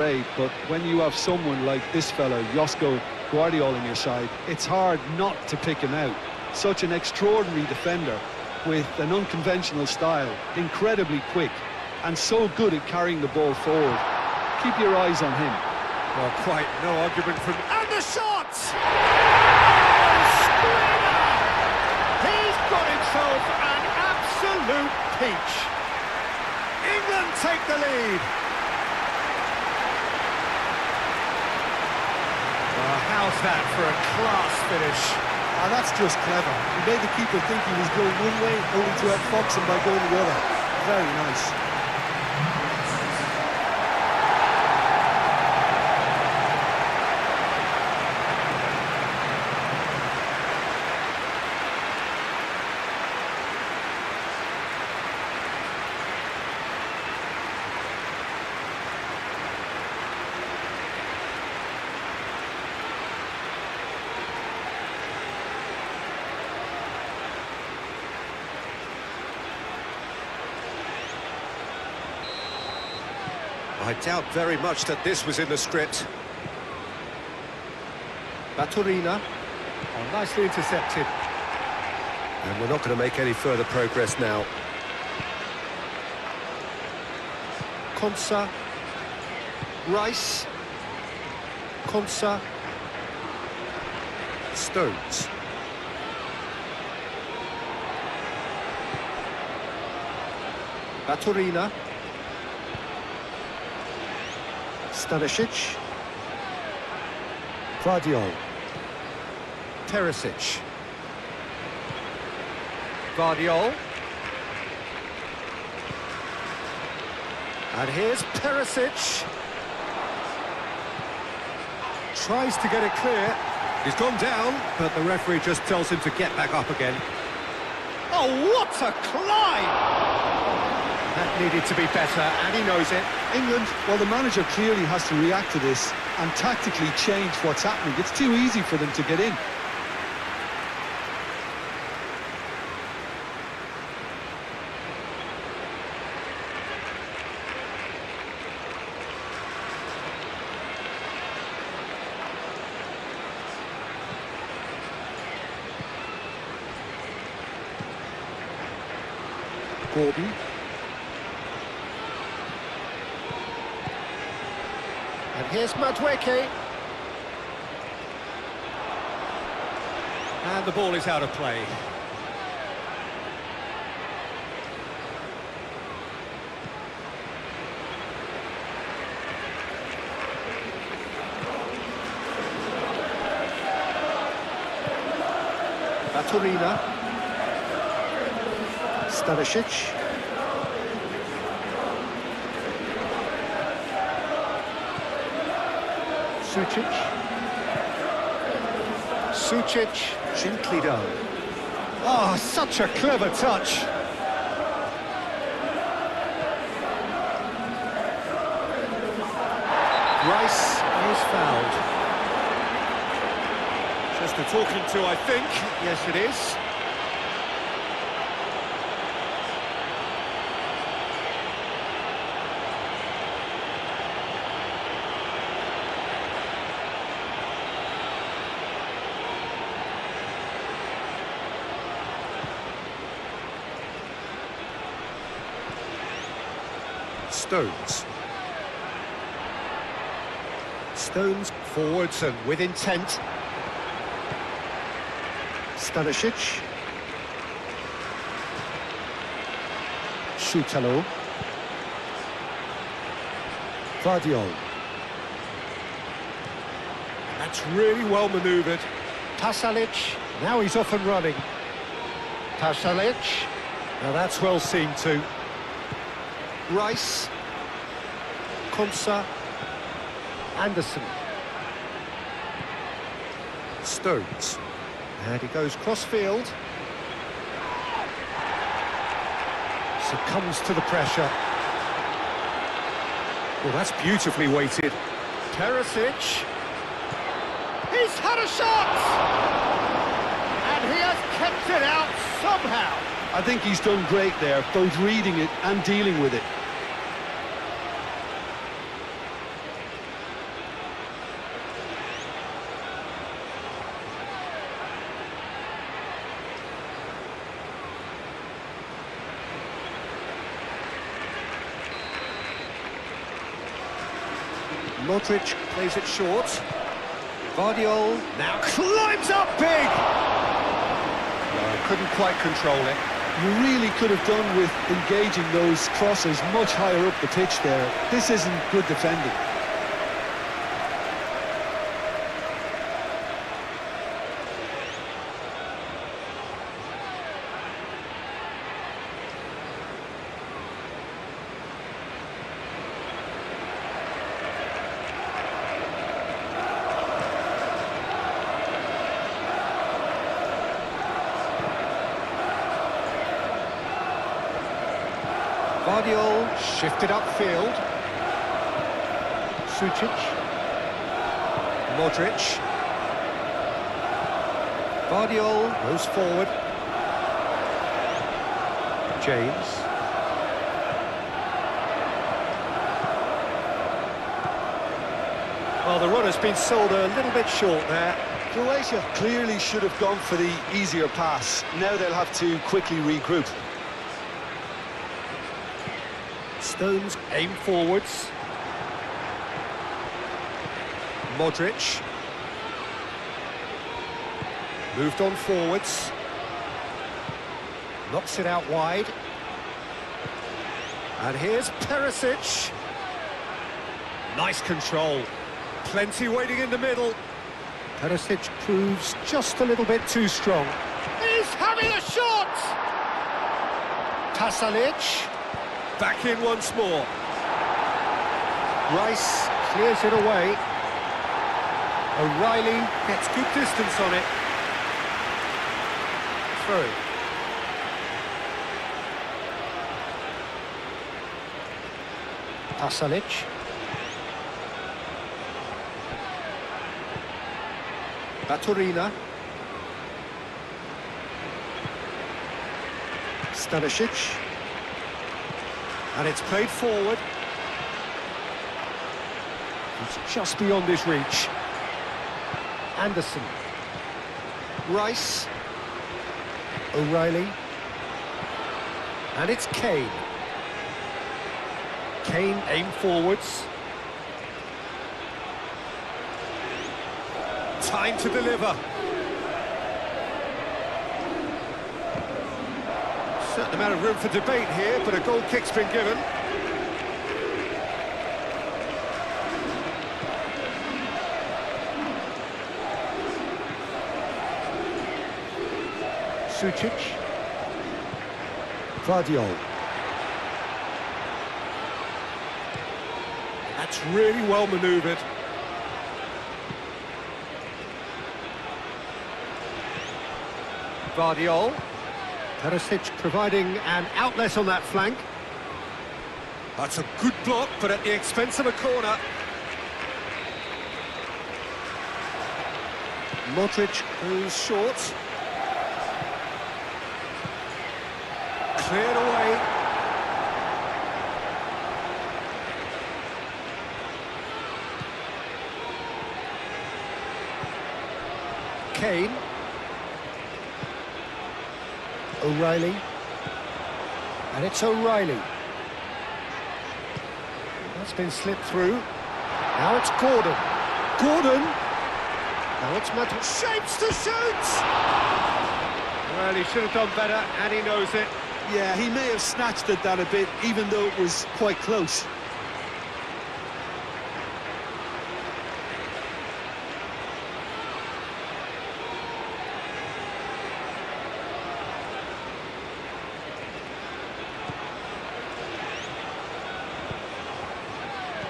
great, but when you have someone like this fella, Josko Guardiola, on your side, it's hard not to pick him out. Such an extraordinary defender with an unconventional style, incredibly quick, and so good at carrying the ball forward. Keep your eyes on him. Well, quite no argument from... And the shot! Screamer! He's got himself an absolute peach. England take the lead. Well, how's that for a class finish? That's just clever. He made the keeper think he was going one way, only to outfox him by going the other. Very nice. I doubt very much that this was in the script. Baturina. Oh, nicely intercepted. And we're not going to make any further progress now. Konsa. Rice. Konsa. Stones. Baturina. Stanisic. Vardiol. Teresic. Vardiol. And here's Perisic. Tries to get it clear. He's gone down, but the referee just tells him to get back up again. Oh, what a climb! That needed to be better, and he knows it. England, well, the manager clearly has to react to this and tactically change what's happening. It's too easy for them to get in. Gordon. And here's Madweke. And the ball is out of play. Baturina. Stanisic. Sucic. Sucic, gently done. Oh, such a clever touch. Rice is fouled. Just a talking to, I think. Yes, it is. Stones. Stones forwards and with intent. Stanisic. Shutalo. Vardiol. That's really well manoeuvred. Pasalic. Now he's off and running. Pasalic. Now that's well seen too. Rice. Konsa. Anderson. Stones. And he goes cross-field. Succumbs to the pressure. Well, that's beautifully weighted. Perisic. He's had a shot! And he has kept it out somehow. I think he's done great there, both reading it and dealing with it. Modric plays it short. Guardiola now climbs up big! Couldn't quite control it. You really could have done with engaging those crosses much higher up the pitch there. This isn't good defending. Guardiola shifted upfield. Sucic. Modric. Guardiola goes forward. James. Well, the run has been sold a little bit short there. Croatia clearly should have gone for the easier pass. Now they'll have to quickly regroup. Stones aim forwards. Modric. Moved on forwards. Knocks it out wide. And here's Perisic. Nice control. Plenty waiting in the middle. Perisic proves just a little bit too strong. He's having a shot! Pasalic. Back in once more. Rice clears it away. O'Reilly gets good distance on it. Through. Pasalic. Baturina. Stanisic. And it's played forward. It's just beyond his reach. Anderson. Rice. O'Reilly. And it's Kane. Kane aim forwards. Time to deliver. Certain amount of room for debate here, but a goal kick's been given. Sucic. Guardiola. That's really well manoeuvred. Guardiola. Perisic providing an outlet on that flank. That's a good block, but at the expense of a corner. Modric goes short. Cleared away. Kane. O'Reilly. And it's O'Reilly. That's been slipped through. Now it's Gordon. Gordon! Now it's Matt. Shapes to shoot! Well, he should have done better, and he knows it. Yeah, he may have snatched at that a bit, even though it was quite close.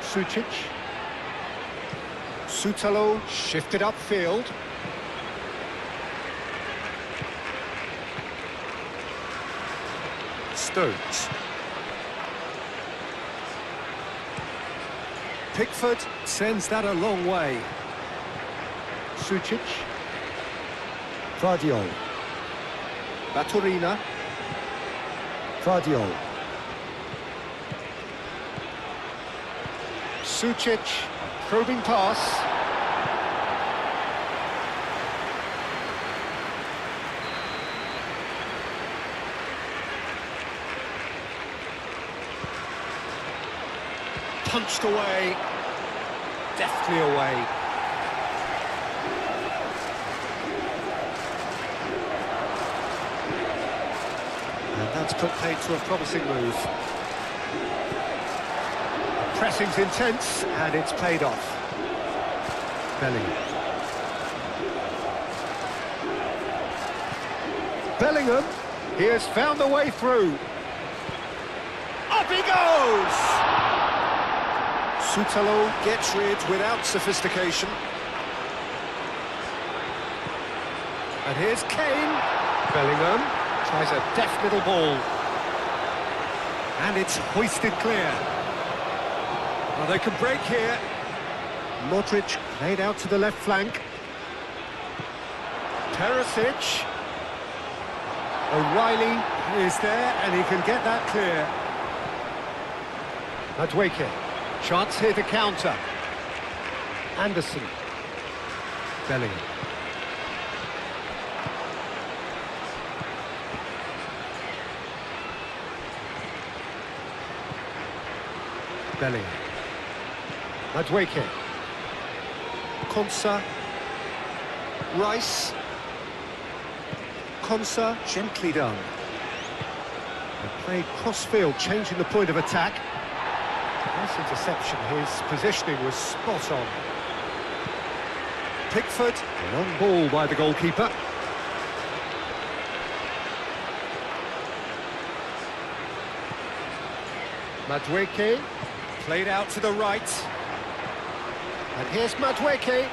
Sucic. Sutalo shifted upfield. Stones. Pickford sends that a long way. Sucic. Guardiola. Baturina. Guardiola. Sucic, probing pass. Punched away. deftly away. And that's put paid to a promising move. Pressing's intense, and it's paid off. Bellingham, he has found a way through. Up he goes! Sutalo gets rid without sophistication. And here's Kane. Bellingham tries a deft little ball. And it's hoisted clear. Well, they can break here. Modric played out to the left flank. Perisic. O'Reilly is there, and he can get that clear. Madueke. Chance here to counter. Anderson. Bellingham. Bellingham. Madueke. Konsa. Rice. Konsa, gently done. And played cross-field, changing the point of attack. Nice interception, his positioning was spot on. Pickford, long ball by the goalkeeper. Madueke, played out to the right. And here's Madueke.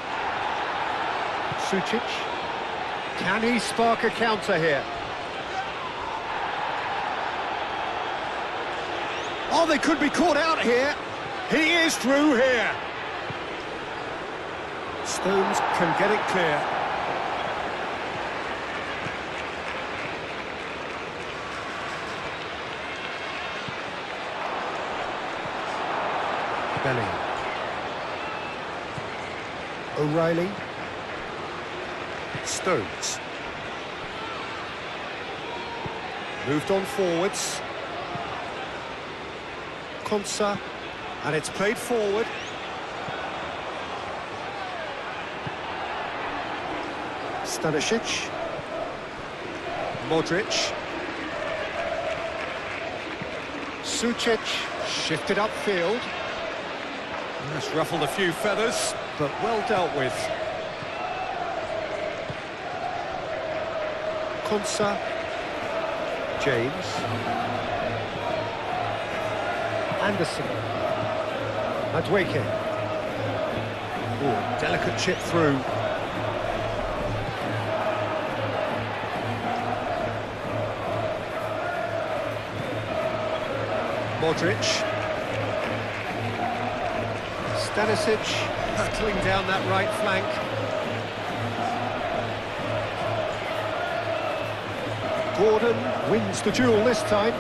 Sucic. Can he spark a counter here? Oh, they could be caught out here. He is through here. Stones can get it clear. Bellingham. O'Reilly. Stones. Moved on forwards. Konsa, and it's played forward. Stanisic. Modric. Sucic shifted upfield. That's ruffled a few feathers, but well dealt with. Konsa. James. Anderson. Madueke. Ooh, delicate chip through. Modric. Stanisic hurtling down that right flank. Gordon wins the duel this time.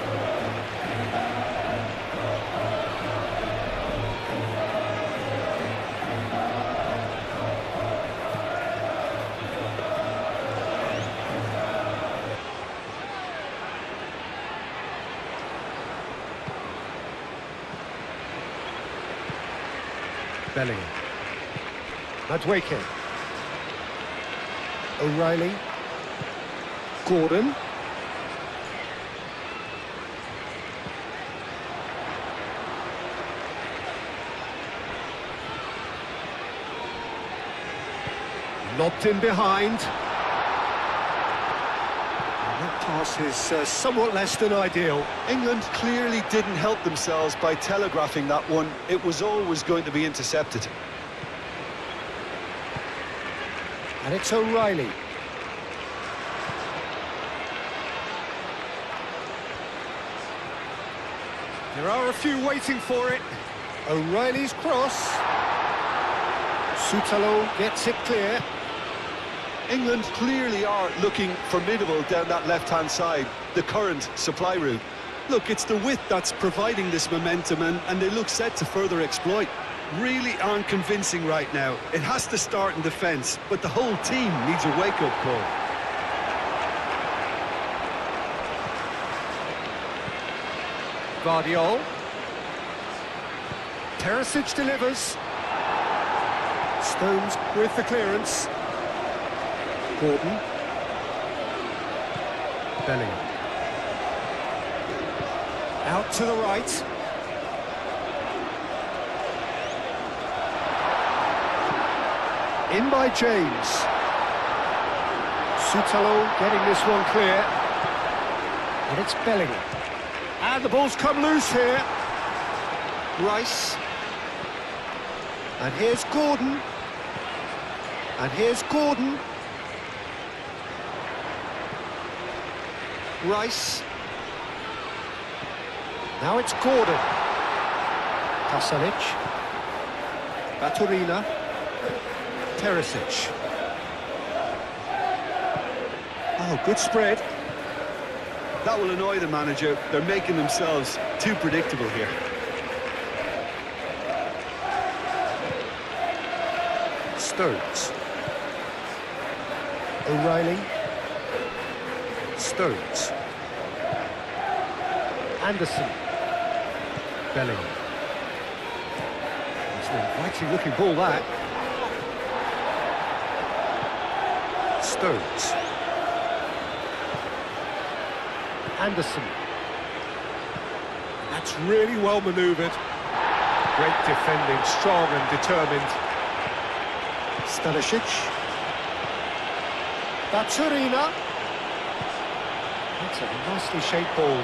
Bellingham. Madueke. O'Reilly. Gordon. Lobbed in behind. That pass is somewhat less than ideal. England clearly didn't help themselves by telegraphing that one. It was always going to be intercepted. And it's O'Reilly. There are a few waiting for it. O'Reilly's cross. Sutalo gets it clear. England clearly are looking formidable down that left-hand side, the current supply route. Look, it's the width that's providing this momentum, and they look set to further exploit. Really aren't convincing right now. It has to start in defence, but the whole team needs a wake-up call. Guardiol. Perisic delivers. Stones with the clearance. Gordon. Bellingham. Out to the right. In by James. Sutalo getting this one clear. And it's Bellingham. And the ball's come loose here. Rice. And here's Gordon. And here's Gordon. Rice. Now it's Gordon. Kasanic. Baturina. Perisic. Oh, good spread. That will annoy the manager. They're making themselves too predictable here. Stones. O'Reilly. Stones. Anderson. Bellingham. It's an inviting looking ball, that. Stones. Anderson. That's really well manoeuvred. Great defending, strong and determined. Stanisic. Baturina. That's a nicely shaped ball.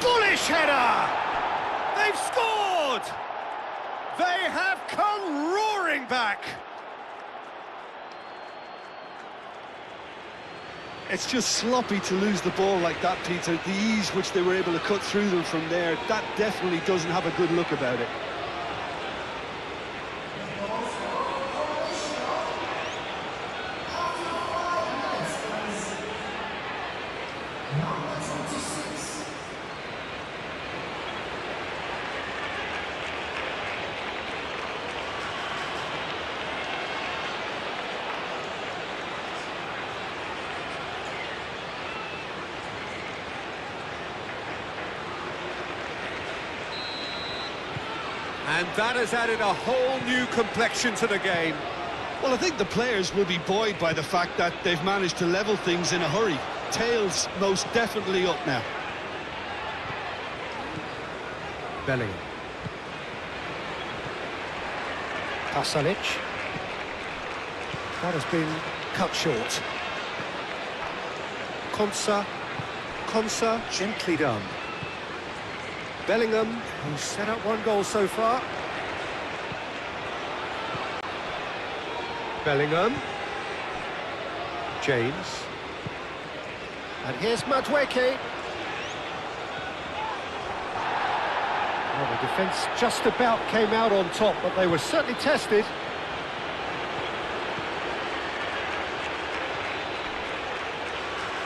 Bullish header! They've scored! They have come roaring back! It's just sloppy to lose the ball like that, Peter. The ease which they were able to cut through them from there, that definitely doesn't have a good look about it. And that has added a whole new complexion to the game. Well, I think the players will be buoyed by the fact that they've managed to level things in a hurry. Tails most definitely up now. Bellingham. Pasalic. That has been cut short. Konsa, gently done. Bellingham, who's set up one goal so far. Bellingham. James. And here's Madueke. Well, the defence just about came out on top, but they were certainly tested.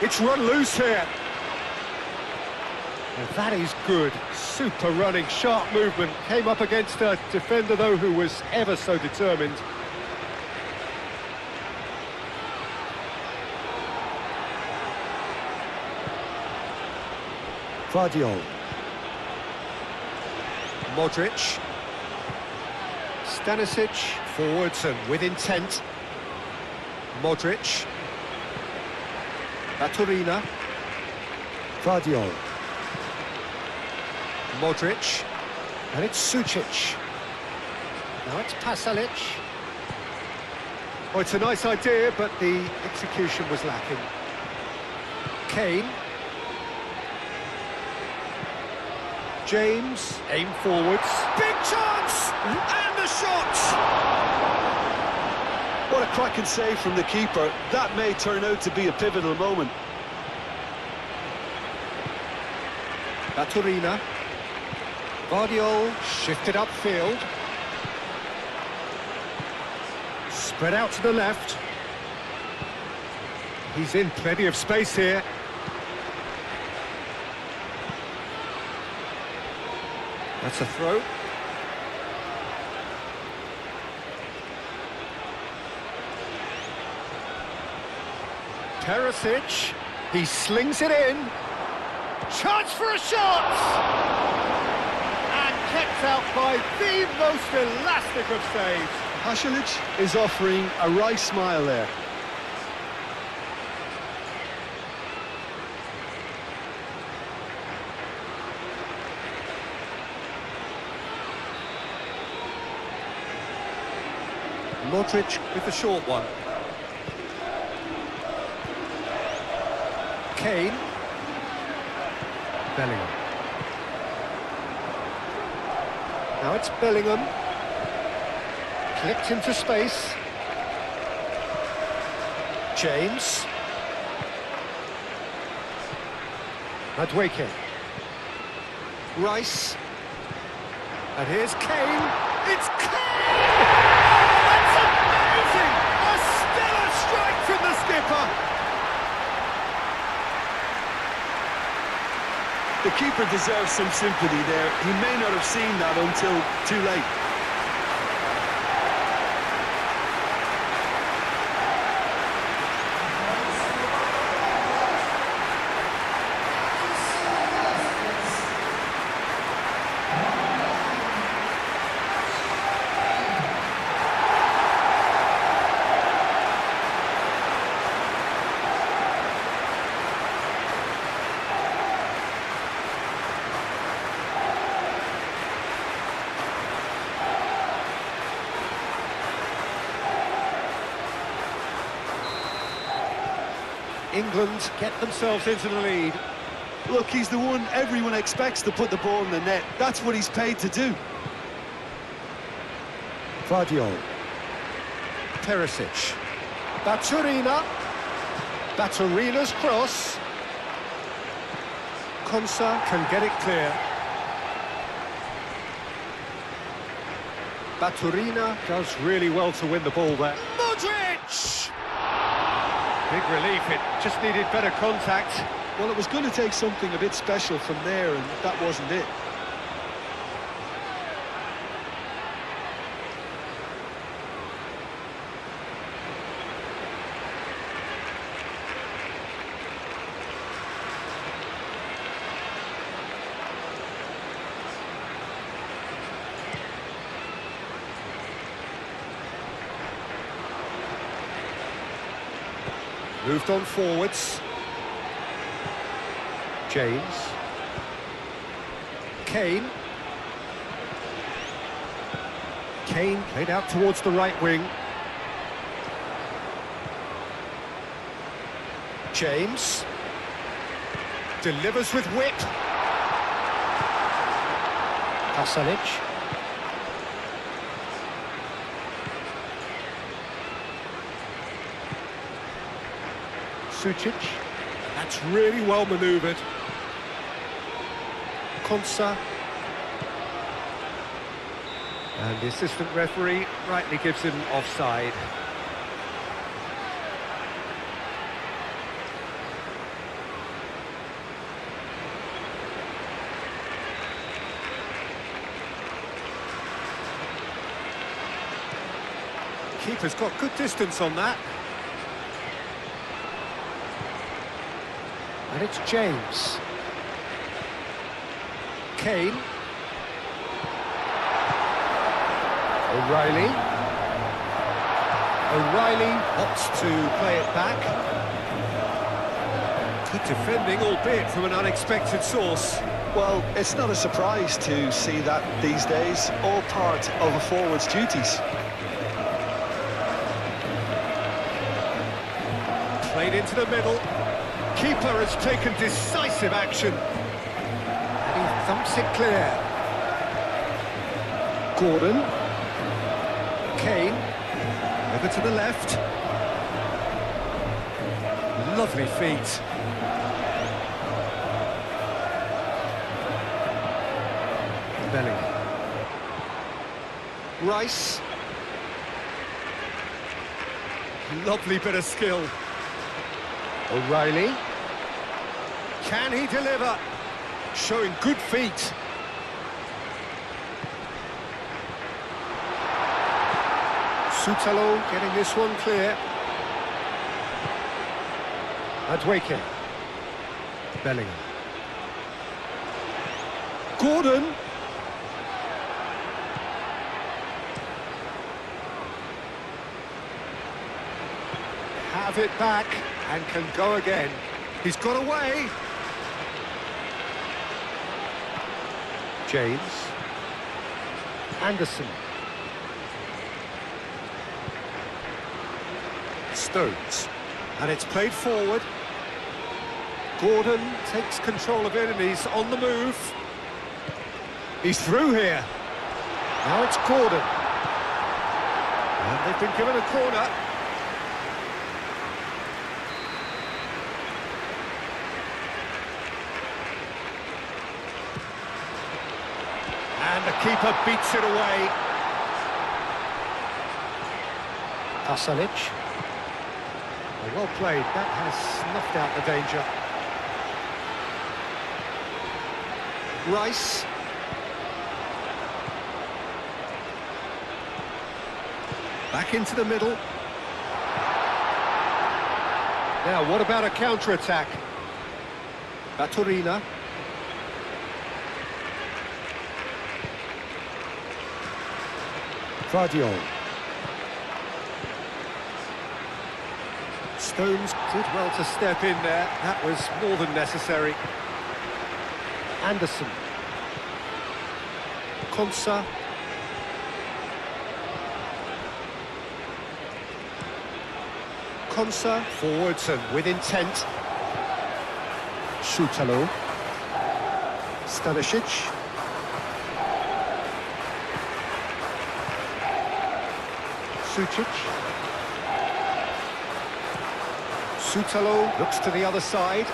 It's run loose here. Well, that is good. Super running, sharp movement. Came up against a defender, though, who was ever so determined. Vardiol. Modric. Stanisic. Forwards and with intent. Modric. Baturina. Vardiol. Modric. And it's Sucic. Now it's Pasalic. Oh, it's a nice idea, but the execution was lacking. Kane. James, aim forwards. Big chance! And the shot! What a cracking save from the keeper. That may turn out to be a pivotal moment. Baturina. Vardiol shifted upfield. Spread out to the left. He's in plenty of space here. That's a throw. Perisic. He slings it in. Chance for a shot! And kept kept out by the most elastic of saves. Pasalic is offering a wry smile there. Modric with the short one. Kane. Bellingham. Now it's Bellingham. Clipped into space. James. Madueke. Rice. And here's Kane. It's Kane! That's amazing! A stellar strike from the skipper! The keeper deserves some sympathy there. He may not have seen that until too late. England get themselves into the lead. Look, he's the one everyone expects to put the ball in the net. That's what he's paid to do. Vardiol. Perisic. Baturina. Baturina's cross. Konsa can get it clear. Baturina does really well to win the ball there. Modric! Big relief, it just needed better contact. Well, it was going to take something a bit special from there, and that wasn't it. Moved on forwards. James. Kane. Kane played out towards the right wing. James. Delivers with whip. Pasalic. Sucic. That's really well manoeuvred. Konsa. And the assistant referee rightly gives him offside. Keeper's got good distance on that. And it's James. Kane. O'Reilly. O'Reilly opts to play it back. Good defending, albeit from an unexpected source. Well, it's not a surprise to see that these days, all part of a forward's duties. Played into the middle. Keeper has taken decisive action. And he thumps it clear. Gordon. Kane. Over to the left. Lovely feet. Bellingham. Rice. Lovely bit of skill. O'Reilly. Can he deliver? Showing good feet. Sutalo getting this one clear. Madueke. Bellingham. Gordon. have it back and can go again. He's got away. James. Anderson. Stones. And it's played forward. Gordon takes control of it and he's on the move. He's through here. Now it's Gordon. And they've been given a corner. And the keeper beats it away. Pasalic. Well played. That has snuffed out the danger. Rice. Back into the middle. Now, what about a counter-attack? Baturina. Vardiol. Stones did well to step in there. That was more than necessary. Anderson. Konsa. Konsa forwards and with intent. Šutalo. Stanisic. Sucic. Šutalo looks to the other side.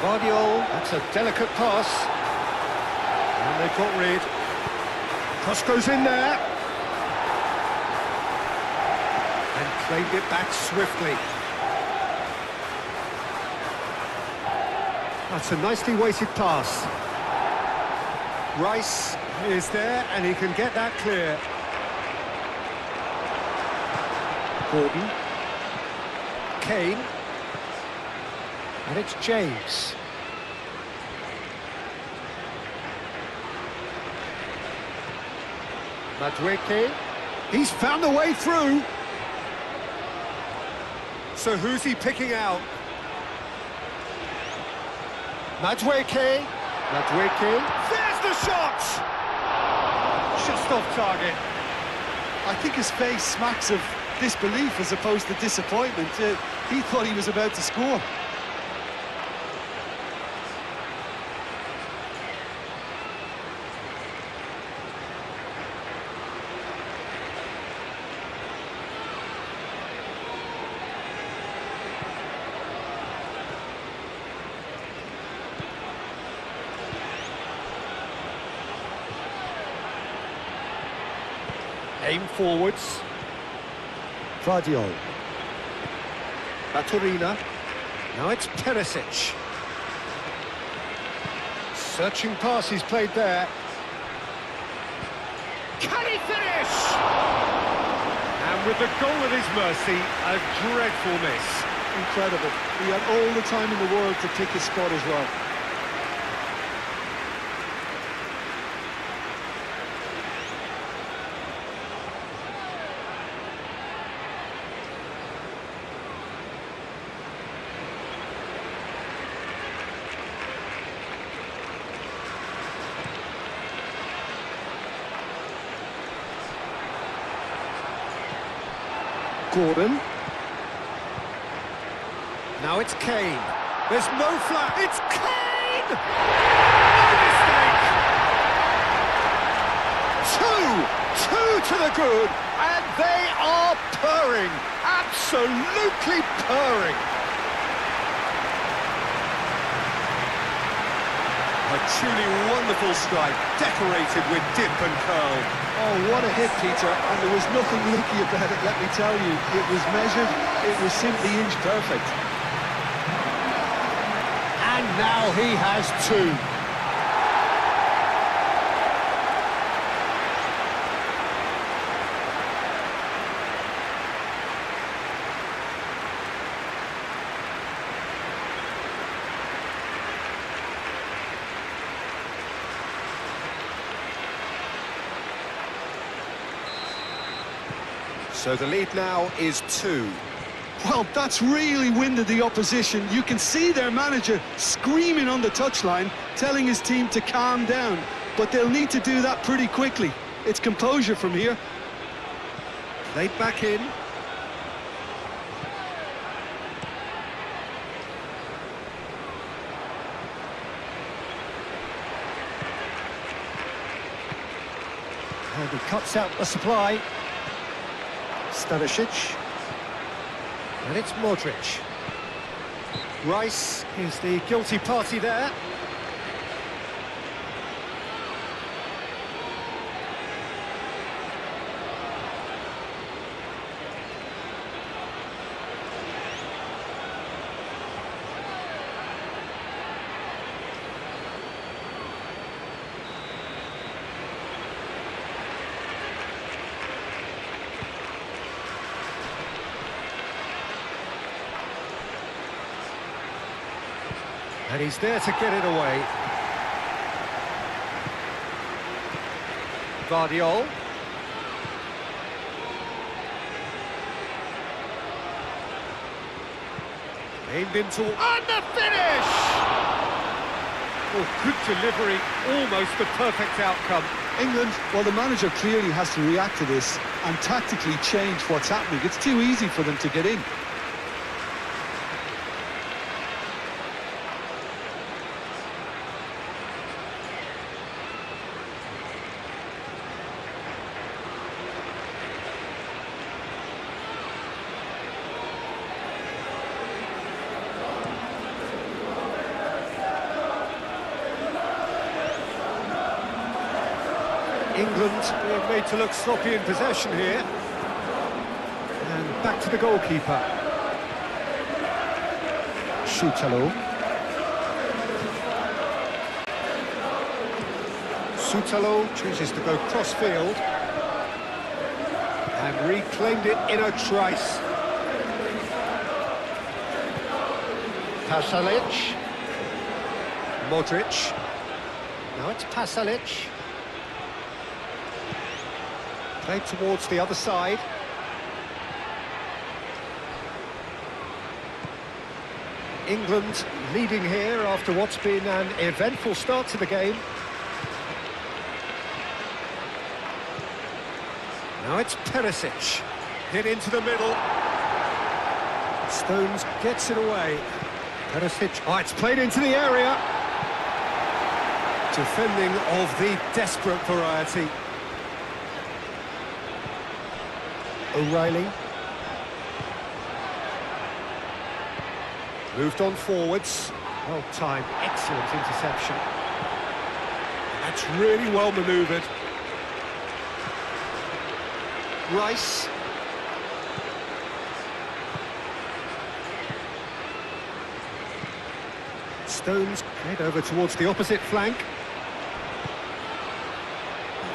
Vardiol, that's a delicate pass. And they've got rid. Cross goes in there. And claimed it back swiftly. That's a nicely weighted pass. Rice is there and he can get that clear. Gordon. Kane. And it's James. Madueke. He's found the way through. So who's he picking out? Madueke. Madueke. There's the shot! Just off target. I think his face smacks of disbelief as opposed to disappointment. He thought he was about to score. Aim forwards. Vardiol. Baturina. Now it's Perisic. Searching pass he's played there. Can he finish? And with the goal at his mercy, a dreadful miss. Incredible. He had all the time in the world to pick his spot as well. Gordon. Now it's Kane. There's no flat. It's Kane! No mistake! Two to the good, and they are purring. Absolutely purring. A truly wonderful strike, decorated with dip and curl. Oh, what a hit, Peter, and there was nothing lucky about it, let me tell you. It was measured, it was simply inch perfect. And now he has two. So the lead now is 2. Well, that's really winded the opposition. You can see their manager screaming on the touchline, telling his team to calm down. But they'll need to do that pretty quickly. It's composure from here. Played back in. And he cuts out the supply. Stanisic. And it's Modric. Rice is the guilty party there. And he's there to get it away. Vardiol. Aimed into... And the finish! Oh, good delivery, almost the perfect outcome. England, well, the manager clearly has to react to this and tactically change what's happening. It's too easy for them to get in. England being made to look sloppy in possession here. And back to the goalkeeper. Soutalo. Soutalo chooses to go cross-field. And reclaimed it in a trice. Pasalic. Modric. Now it's Pasalic. Played towards the other side. England leading here after what's been an eventful start to the game. Now it's Perisic. Hit into the middle. Stones gets it away. Perisic. Oh, it's played into the area. Defending of the desperate variety. O'Reilly. Moved on forwards. Well timed, excellent interception. That's really well manoeuvred. Rice. Stones head over towards the opposite flank.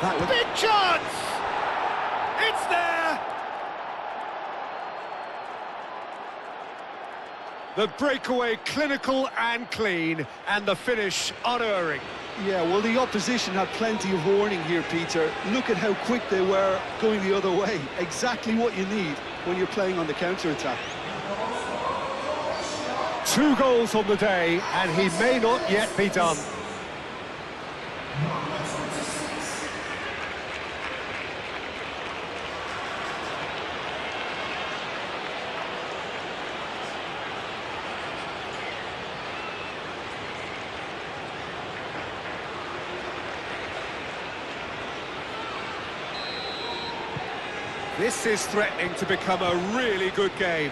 That was... Big chance! It's there! The breakaway clinical and clean, and the finish unerring. Yeah, well, the opposition had plenty of warning here, Peter. Look at how quick they were going the other way. Exactly what you need when you're playing on the counter-attack. 2 goals on the day, and he may not yet be done. This is threatening to become a really good game.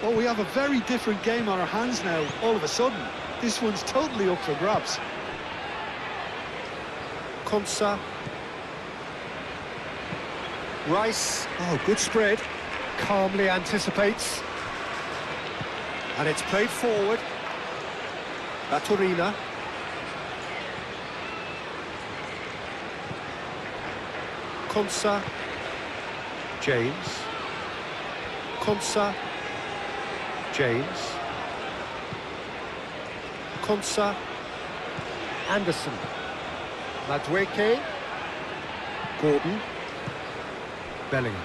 Well, we have a very different game on our hands now, all of a sudden. This one's totally up for grabs. Konsa. Rice. Oh, good spread. Calmly anticipates. And it's played forward. Baturina. Konsa. James. Konsa. James. Konsa. Anderson. Madueke. Gordon. Bellingham.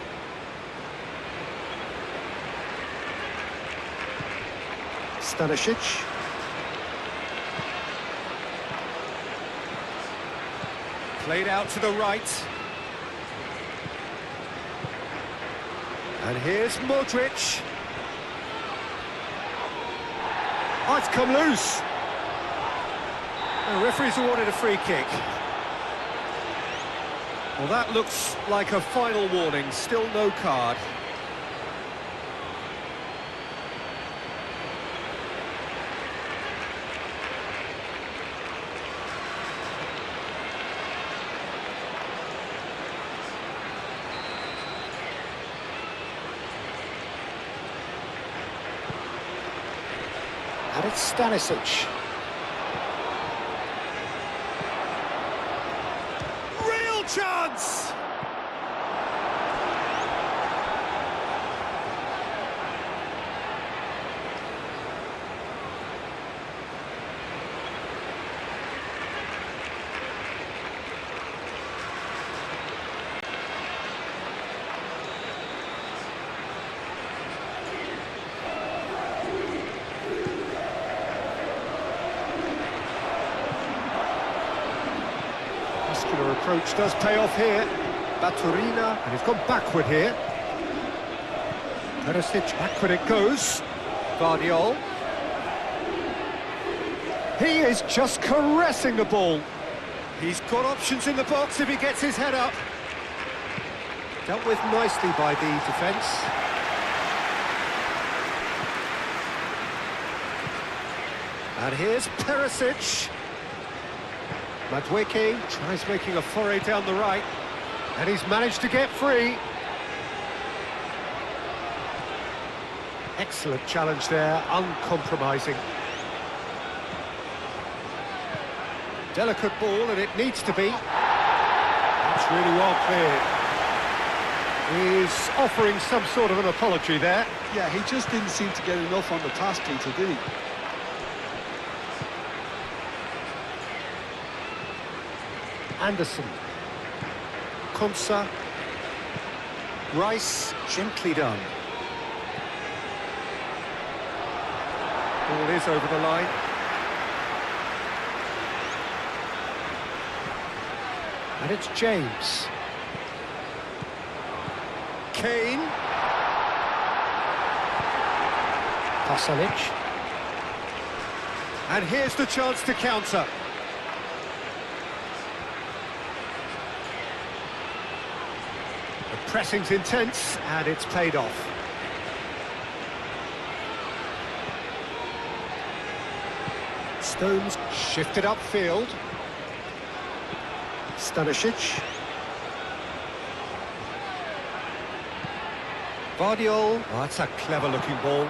Stanisic. Played out to the right. And here's Modric. Oh, it's come loose. The referee's awarded a free kick. Well, that looks like a final warning. Still no card. And it's Stanisic. Real chance! Muscular approach does pay off here. Baturina, and he's gone backward here. Perisic, backward it goes. Guardiol. He is just caressing the ball. He's got options in the box if he gets his head up. Dealt with nicely by the defence. And here's Perisic. Madueke tries making a foray down the right, and he's managed to get free. Excellent challenge there, uncompromising. Delicate ball, and it needs to be. That's really well cleared. He's offering some sort of an apology there. Yeah, he just didn't seem to get enough on the pass, Peter, did he? Anderson. Konsa. Rice, gently done. Ball is over the line. And it's James. Kane. Pasalic. And here's the chance to counter. The pressing's intense, and it's paid off. Stones shifted upfield. Stanisic. Guardiol. Oh, that's a clever-looking ball.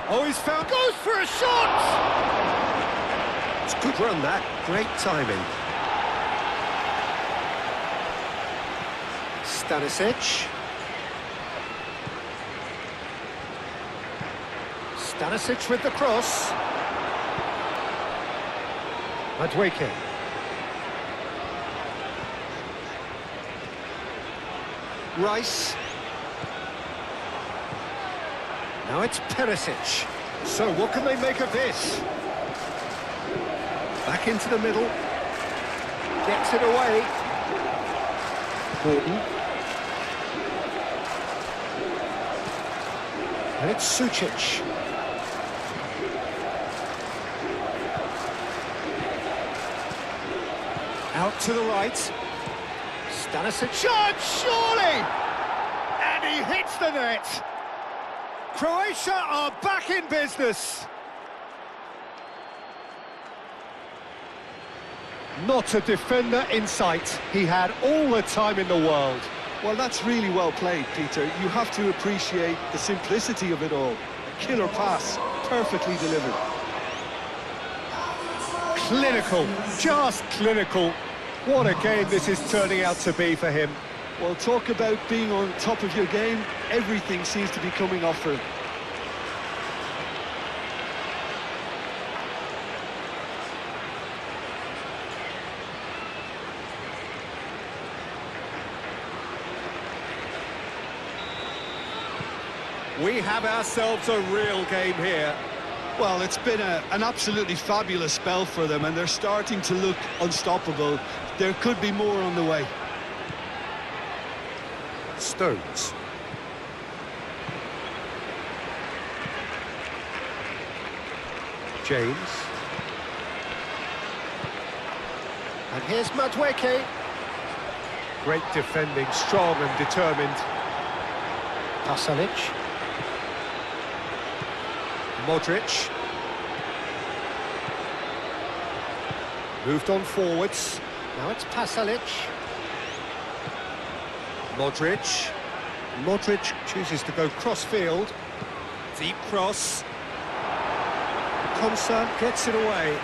Oh, he's found... Goes for a shot! It's a good run, that. Great timing. Stanisic. Stanisic with the cross. Madueke. Rice. Now it's Perisic. So what can they make of this? Back into the middle. Gets it away. Gordon. And it's Sucic. Out to the right. Stanisic. Shot, surely! And he hits the net. Croatia are back in business. Not a defender in sight. He had all the time in the world. Well, that's really well played, Peter. You have to appreciate the simplicity of it all. A killer pass, perfectly delivered. Clinical, just clinical. What a game this is turning out to be for him. Well, talk about being on top of your game. Everything seems to be coming off for him. We have ourselves a real game here. Well, it's been an absolutely fabulous spell for them, and they're starting to look unstoppable. There could be more on the way. Stones. James. And here's Madueke. Great defending, strong and determined. Pasalic. Modric. Moved on forwards. Now it's Pasalic. Modric. Modric chooses to go cross-field. Deep cross. Konsa gets it away.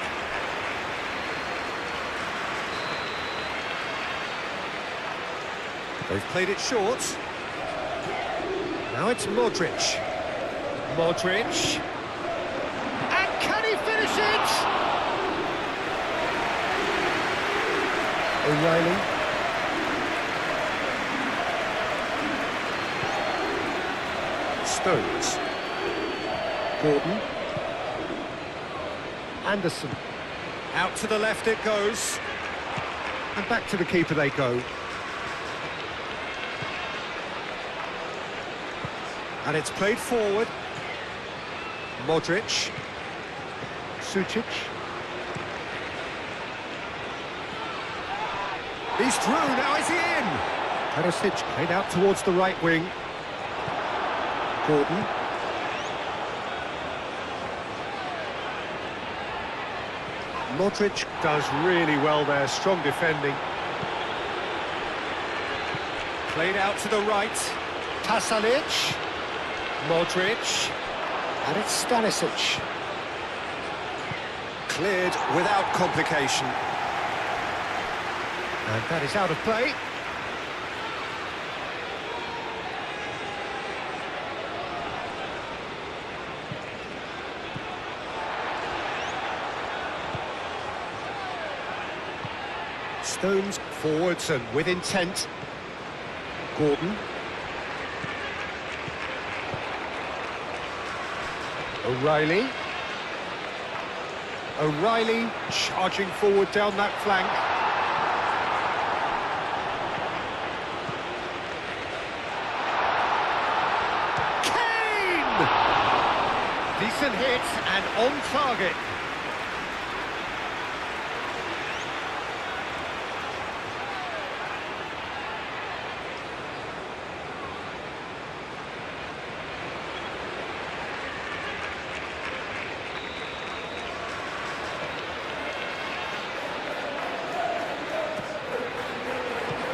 They've played it short. Now it's Modric. Modric. And can he finish it? O'Reilly. Stones. Gordon. Anderson. Out to the left it goes. And back to the keeper they go. And it's played forward. Modric. Sucic. He's through, now is he in? Perisic played out towards the right wing. Gordon. Modric does really well there, strong defending. Played out to the right. Pasalic. Modric. And it's Stanisic. Cleared without complication. And that is out of play. Stones forwards and with intent. Gordon. O'Reilly. O'Reilly charging forward down that flank. Kane! Decent hit and on target.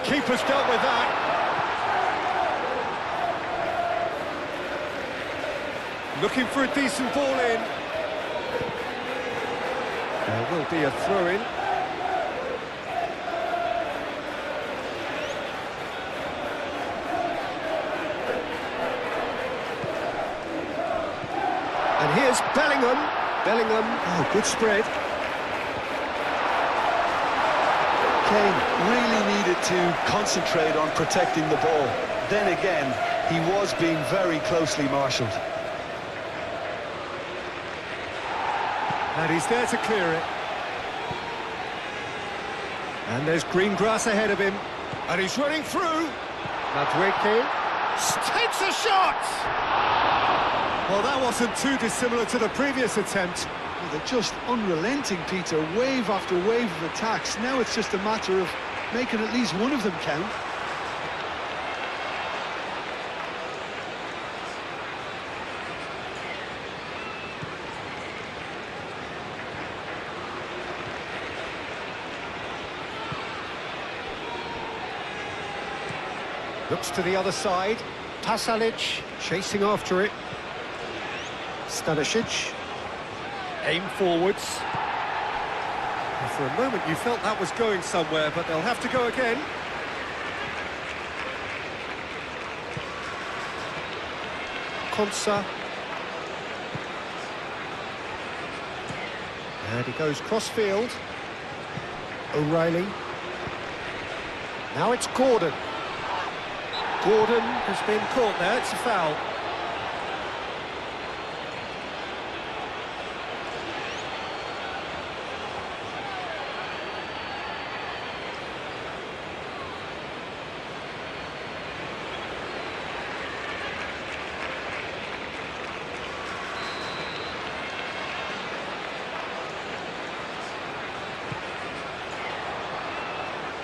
Keeper's dealt with that. Looking for a decent ball in. There will be a throw-in. And here's Bellingham. Bellingham, oh, good spread. Kane really needed to concentrate on protecting the ball. Then again, he was being very closely marshalled. And he's there to clear it. And there's green grass ahead of him. And he's running through. Madueke takes a shot! Well, that wasn't too dissimilar to the previous attempt. Well, they're just unrelenting, Peter. Wave after wave of attacks. Now it's just a matter of making at least one of them count. Looks to the other side. Pasalic chasing after it. Stanisic. Aim forwards. And for a moment you felt that was going somewhere, but they'll have to go again. Konsa. And he goes cross-field. O'Reilly. Now it's Gordon. Gordon has been caught there, it's a foul.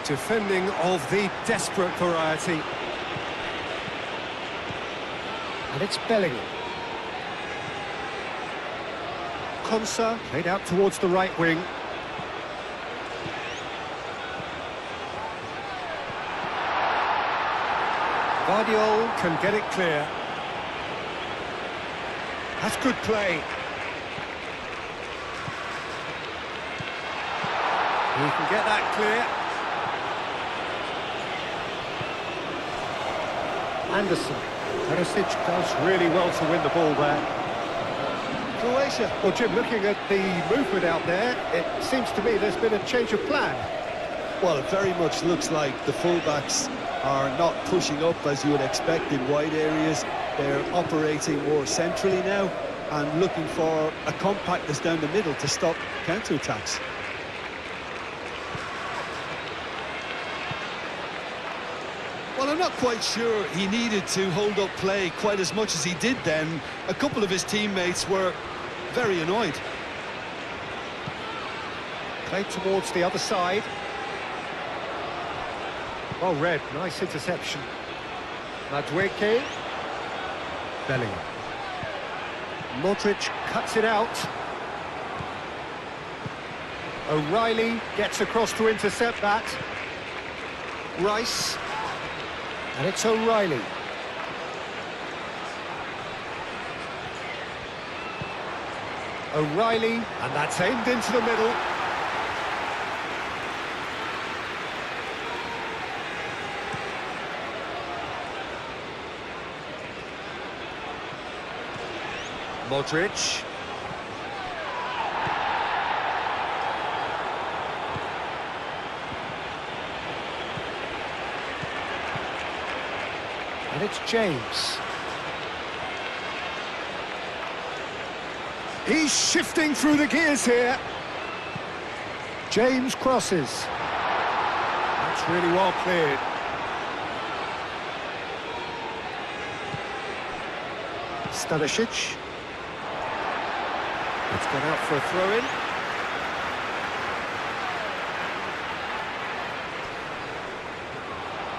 Defending of the desperate variety. And it's Bellingham. Konsa played out towards the right wing. Guardiola can get it clear. That's good play. He can get that clear. Anderson. Perisic does really well to win the ball there. Croatia. Well, Jim, looking at the movement out there, it seems to me there's been a change of plan. Well, it very much looks like the fullbacks are not pushing up as you would expect in wide areas. They're operating more centrally now and looking for a compactness down the middle to stop counter-attacks. Well, I'm not quite sure he needed to hold up play quite as much as he did then. A couple of his teammates were very annoyed. Played towards the other side. Well read, nice interception. Madueke. Bellingham. Modric cuts it out. O'Reilly gets across to intercept that. Rice. And it's O'Reilly. O'Reilly, and that's aimed into the middle. Modric. And it's James. He's shifting through the gears here. James crosses. That's really well cleared. Stanisic. It's gone out for a throw-in.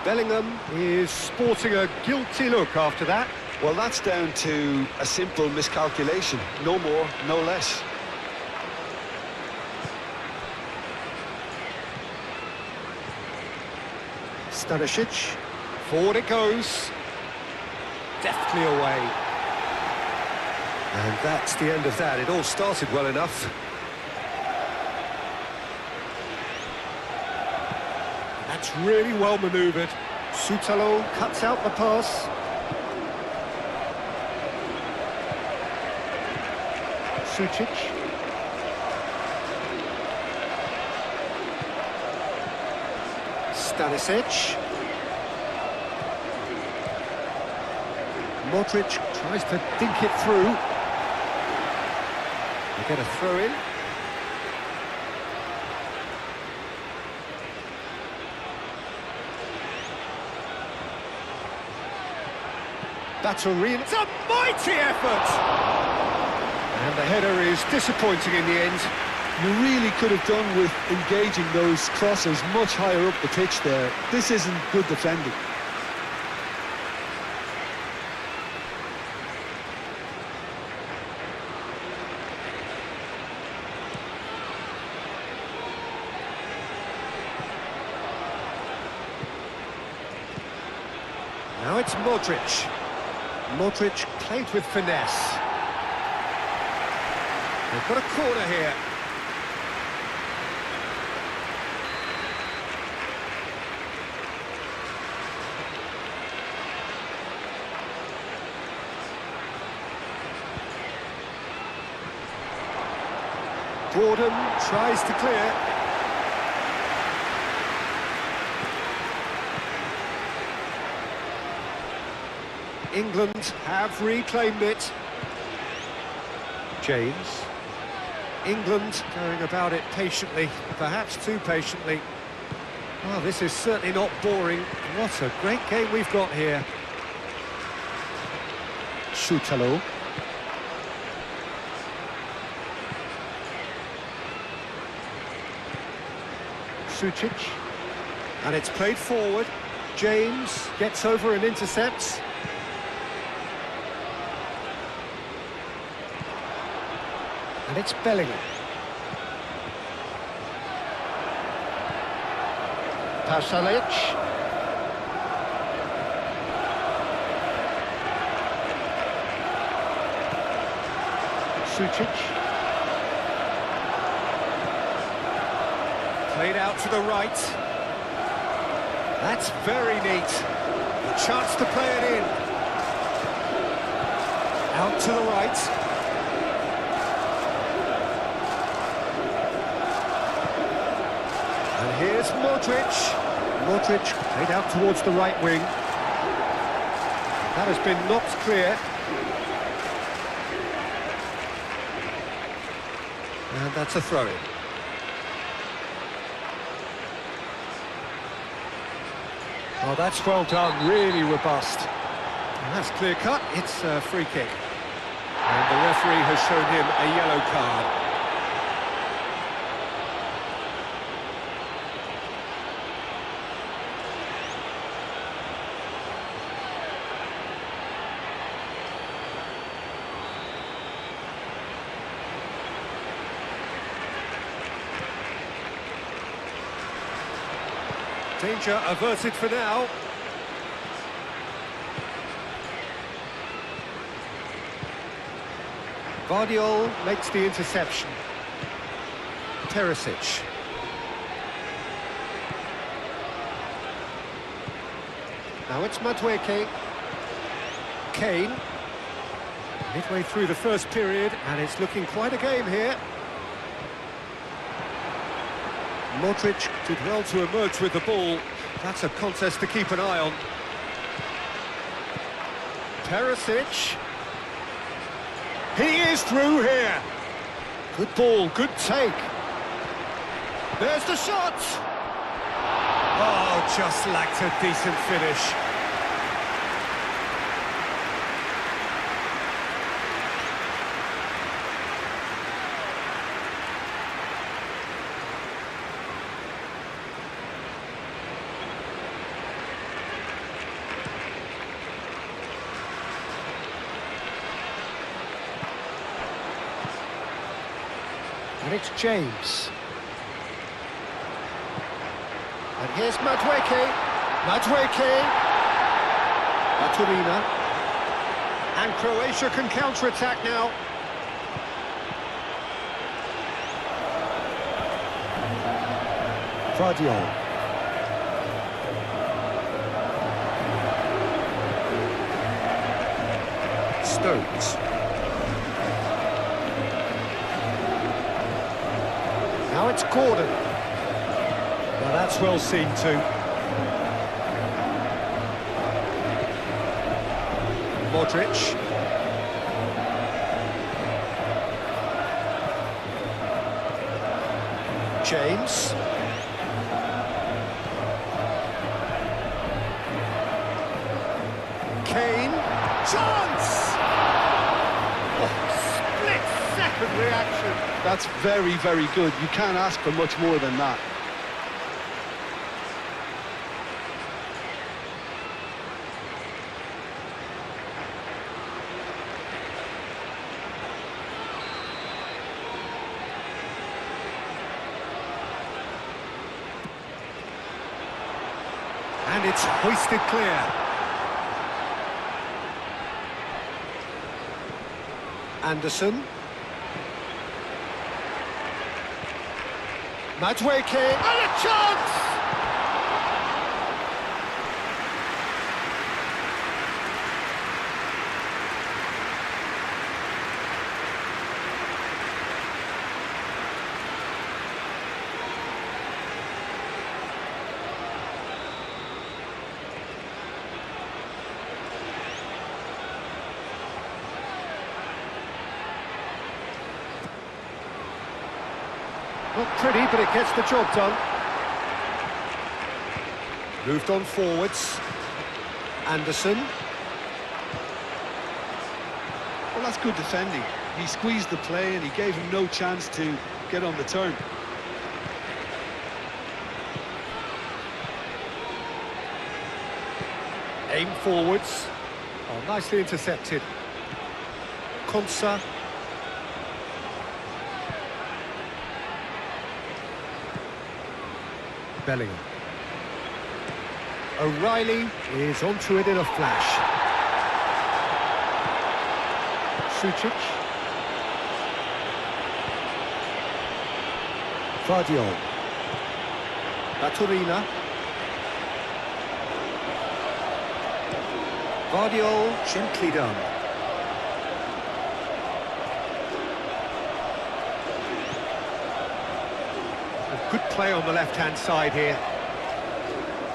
Bellingham is sporting a guilty look after that. Well, that's down to a simple miscalculation. No more, no less. Stanisic. Forward it goes. Deftly away. And that's the end of that. It all started well enough. That's really well manoeuvred. Sutalo cuts out the pass. Sucic. Stanisic. Modric tries to dink it through. They get a throw-in. That's a mighty effort! And the header is disappointing in the end. You really could have done with engaging those crossers much higher up the pitch there. This isn't good defending. Now it's Modric. Modric played with finesse. They've got a corner here. Gordon tries to clear. England have reclaimed it. James. England going about it patiently, perhaps too patiently. Well, this is certainly not boring. What a great game we've got here. Sutalo. Sucic. And it's played forward. James gets over and intercepts. And it's Bellingham. Pasalic. Sucic. Played out to the right. That's very neat. A chance to play it in. Out to the right. And here's Modric. Modric played out towards the right wing. That has been knocked clear. And that's a throw-in. Oh, that's well done, really robust. And that's clear-cut, it's a free kick. And the referee has shown him a yellow card. Danger averted for now. Vardiol makes the interception. Perisic. Now it's Madueke. Kane. Midway through the first period, and it's looking quite a game here. Modric did well to emerge with the ball. That's a contest to keep an eye on. Perisic. He is through here. Good ball, good take. There's the shot. Oh, just lacked a decent finish. And it's James. And here's Madueke. Madueke. Maturina. And Croatia can counter-attack now. Vardiol. Stones. Now it's Gordon. Well, that's well seen too. Modric. James. Kane. Chance! Split-second reaction. That's very, very good. You can't ask for much more than that. And it's hoisted clear. Anderson. Madueke, and a chance! Not pretty, but it gets the job done. Moved on forwards. Anderson. Well, that's good defending. He squeezed the play and he gave him no chance to get on the turn. Aim forwards. Oh, nicely intercepted. Konsa. Bellingham. O'Reilly is onto it in a flash. Sucic. Vardiol. Baturina. Vardiol, gently done. A good play on the left-hand side here.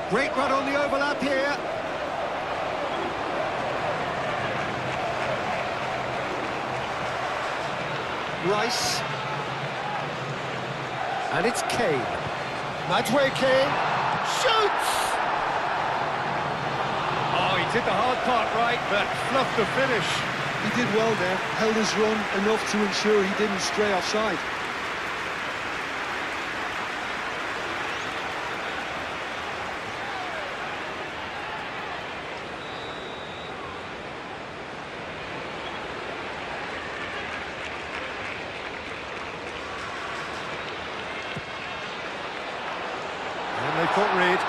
Great run on the overlap here. Rice. And it's Kane. Madueke shoots! Oh, he did the hard part right, but fluffed the finish. He did well there, held his run enough to ensure he didn't stray offside. And they've got rid.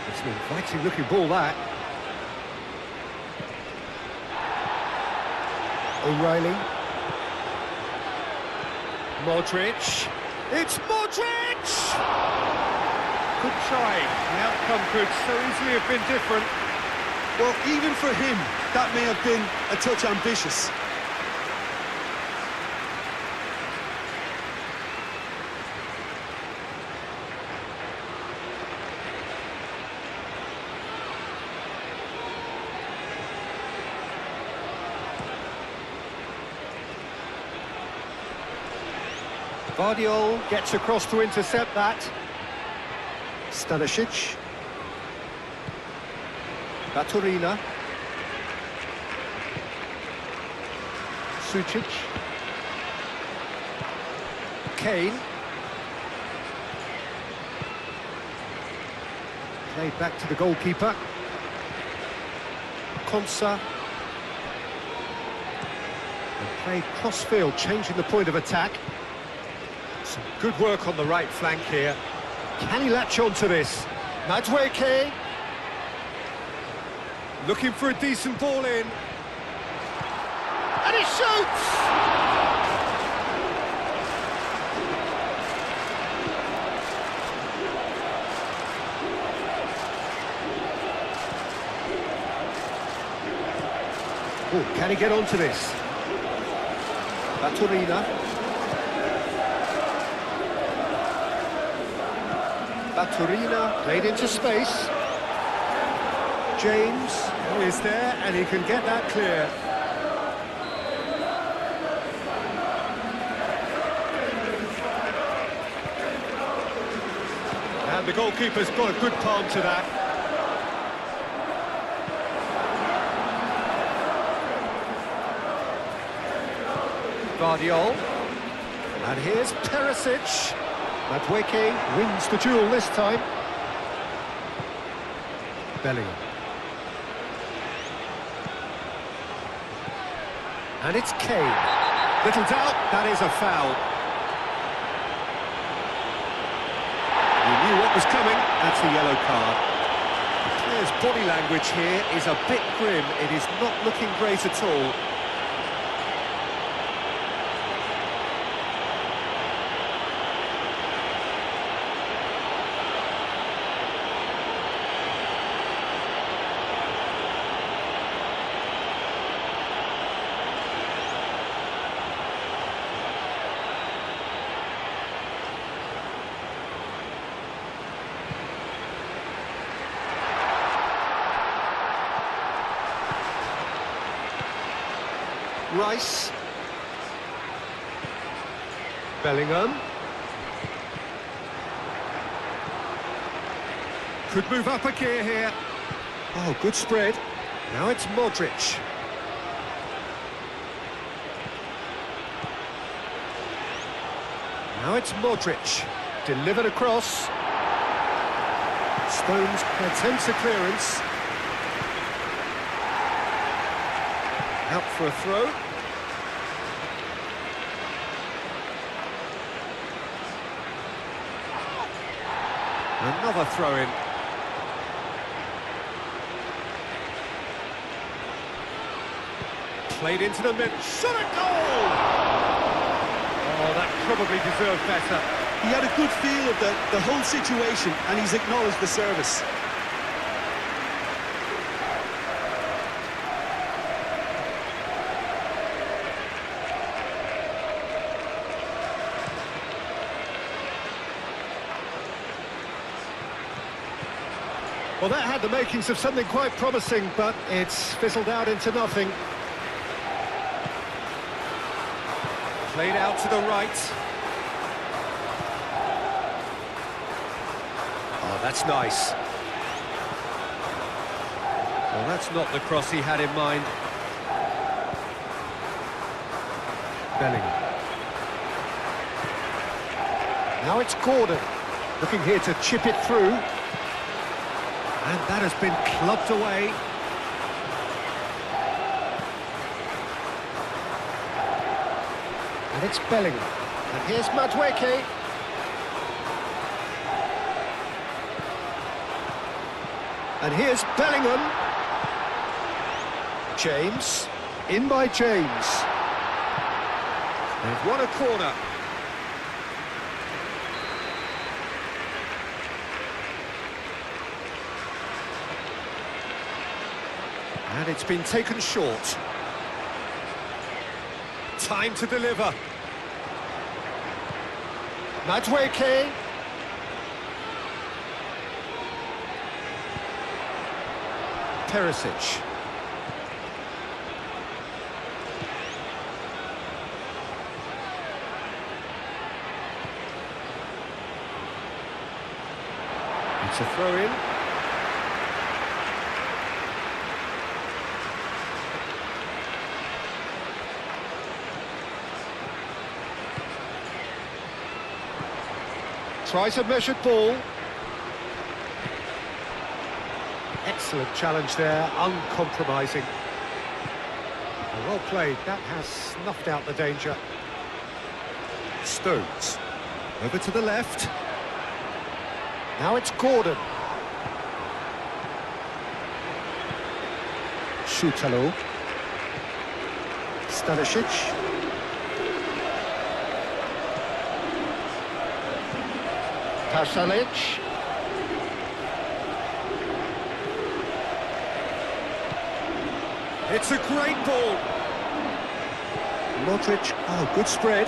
It's an inviting looking ball, that. O'Reilly. Modric. It's Modric! Good try. The outcome could so easily have been different. Well, even for him, that may have been a touch ambitious. Vardiol gets across to intercept that. Stanisic. Baturina. Sucic. Kane. Played back to the goalkeeper. Konsa. And played cross-field, changing the point of attack. Some good work on the right flank here. Can he latch on to this? Madueke. Looking for a decent ball in. And he shoots! Oh, can he get onto this? Baturina. Baturina played into space. James is there, and he can get that clear. And the goalkeeper's got a good palm to that. Vardiol. And here's Perisic. Madueke wins the duel this time. Bellingham. And it's Kane. Little doubt, that is a foul. You knew what was coming, that's a yellow card. The player's body language here is a bit grim. It is not looking great at all. Rice. Bellingham. Could move up a gear here. Oh, good spread. Now it's Modric. Now it's Modric. Delivered across. Stones attempts a clearance. Out for a throw. Another throw-in. Played into the mid. Shot a goal! Oh, that probably deserved better. He had a good feel of the whole situation, and he's acknowledged the service. Well, that had the makings of something quite promising, but it's fizzled out into nothing. Played out to the right. Oh, that's nice. Well, that's not the cross he had in mind. Bellingham. Now it's Gordon, looking here to chip it through. And that has been clubbed away. And it's Bellingham. And here's Madueke. And here's Bellingham. James. In by James. They've won a corner. And it's been taken short. Time to deliver. Madueke. Perisic. It's a throw-in. Tries a measured ball. Excellent challenge there, uncompromising. Well played, that has snuffed out the danger. Stones, over to the left. Now it's Gordon. Šutalo. Stanisic. Pasalic. It's a great ball. Modric, oh, good spread.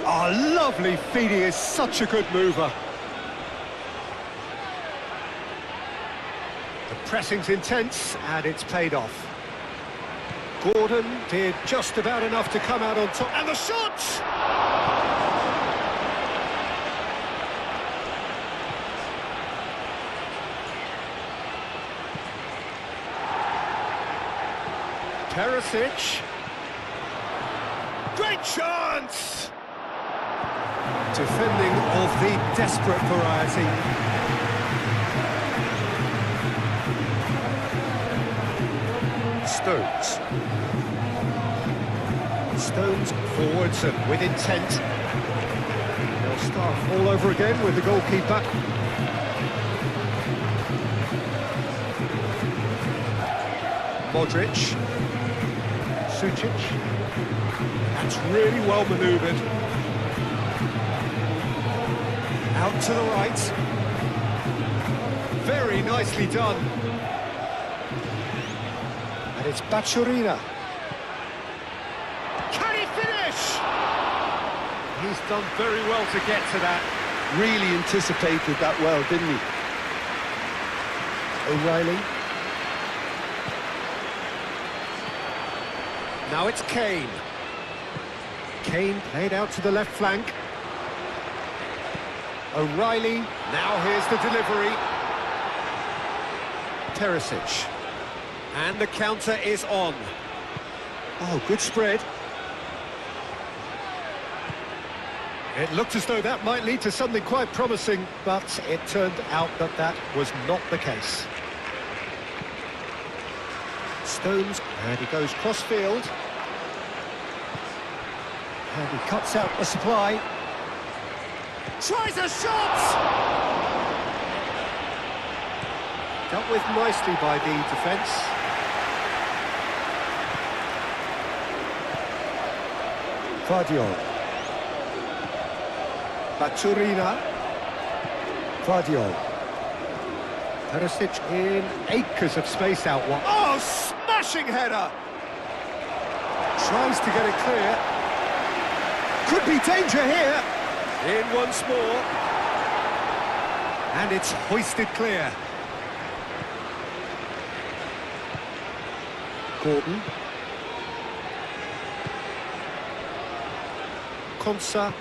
Oh, lovely feed, he is such a good mover. The pressing's intense, and it's paid off. Gordon did just about enough to come out on top. And the shot! Perisic. Great chance! Defending of the desperate variety. Stones. Stones forwards and with intent. They'll start all over again with the goalkeeper. Modric. Sucic. That's really well manoeuvred. Out to the right. Very nicely done. And it's Bacciorina. Can he finish? He's done very well to get to that. Really anticipated that well, didn't he? O'Reilly. Now it's Kane. Kane played out to the left flank. O'Reilly. Now here's the delivery. Perisic. And the counter is on. Oh, good spread. It looked as though that might lead to something quite promising, but it turned out that that was not the case. Stones, and he goes cross-field. And he cuts out the supply. Tries a shot! Dealt with nicely by the defence. Guardiola. Baturina. Guardiola. Perisic in acres of space out wide. Oh, smashing header! Tries to get it clear. Could be danger here. In once more. And it's hoisted clear. Gordon. Konsa.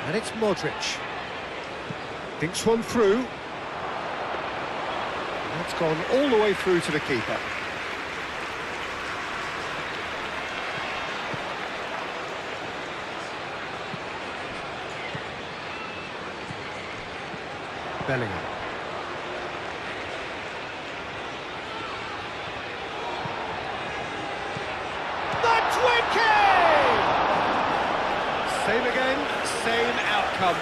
And it's Modric. Thinks one through. That's gone all the way through to the keeper. Bellingham. Same again, same outcome.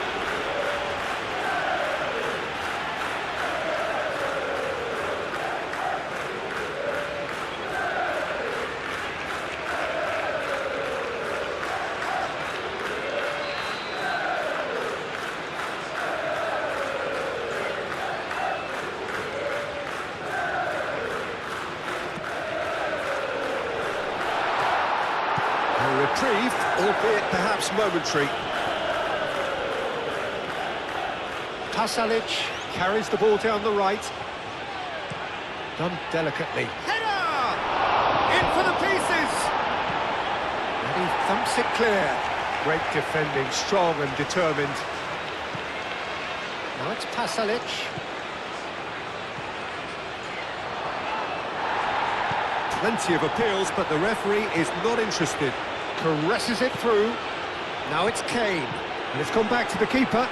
Reprieve, albeit perhaps momentary. Pasalic carries the ball down the right. Done delicately. Header! In for the pieces! And he thumps it clear. Great defending, strong and determined. Now it's Pasalic. Plenty of appeals, but the referee is not interested. Caresses it through. Now it's Kane. And it's gone back to the keeper.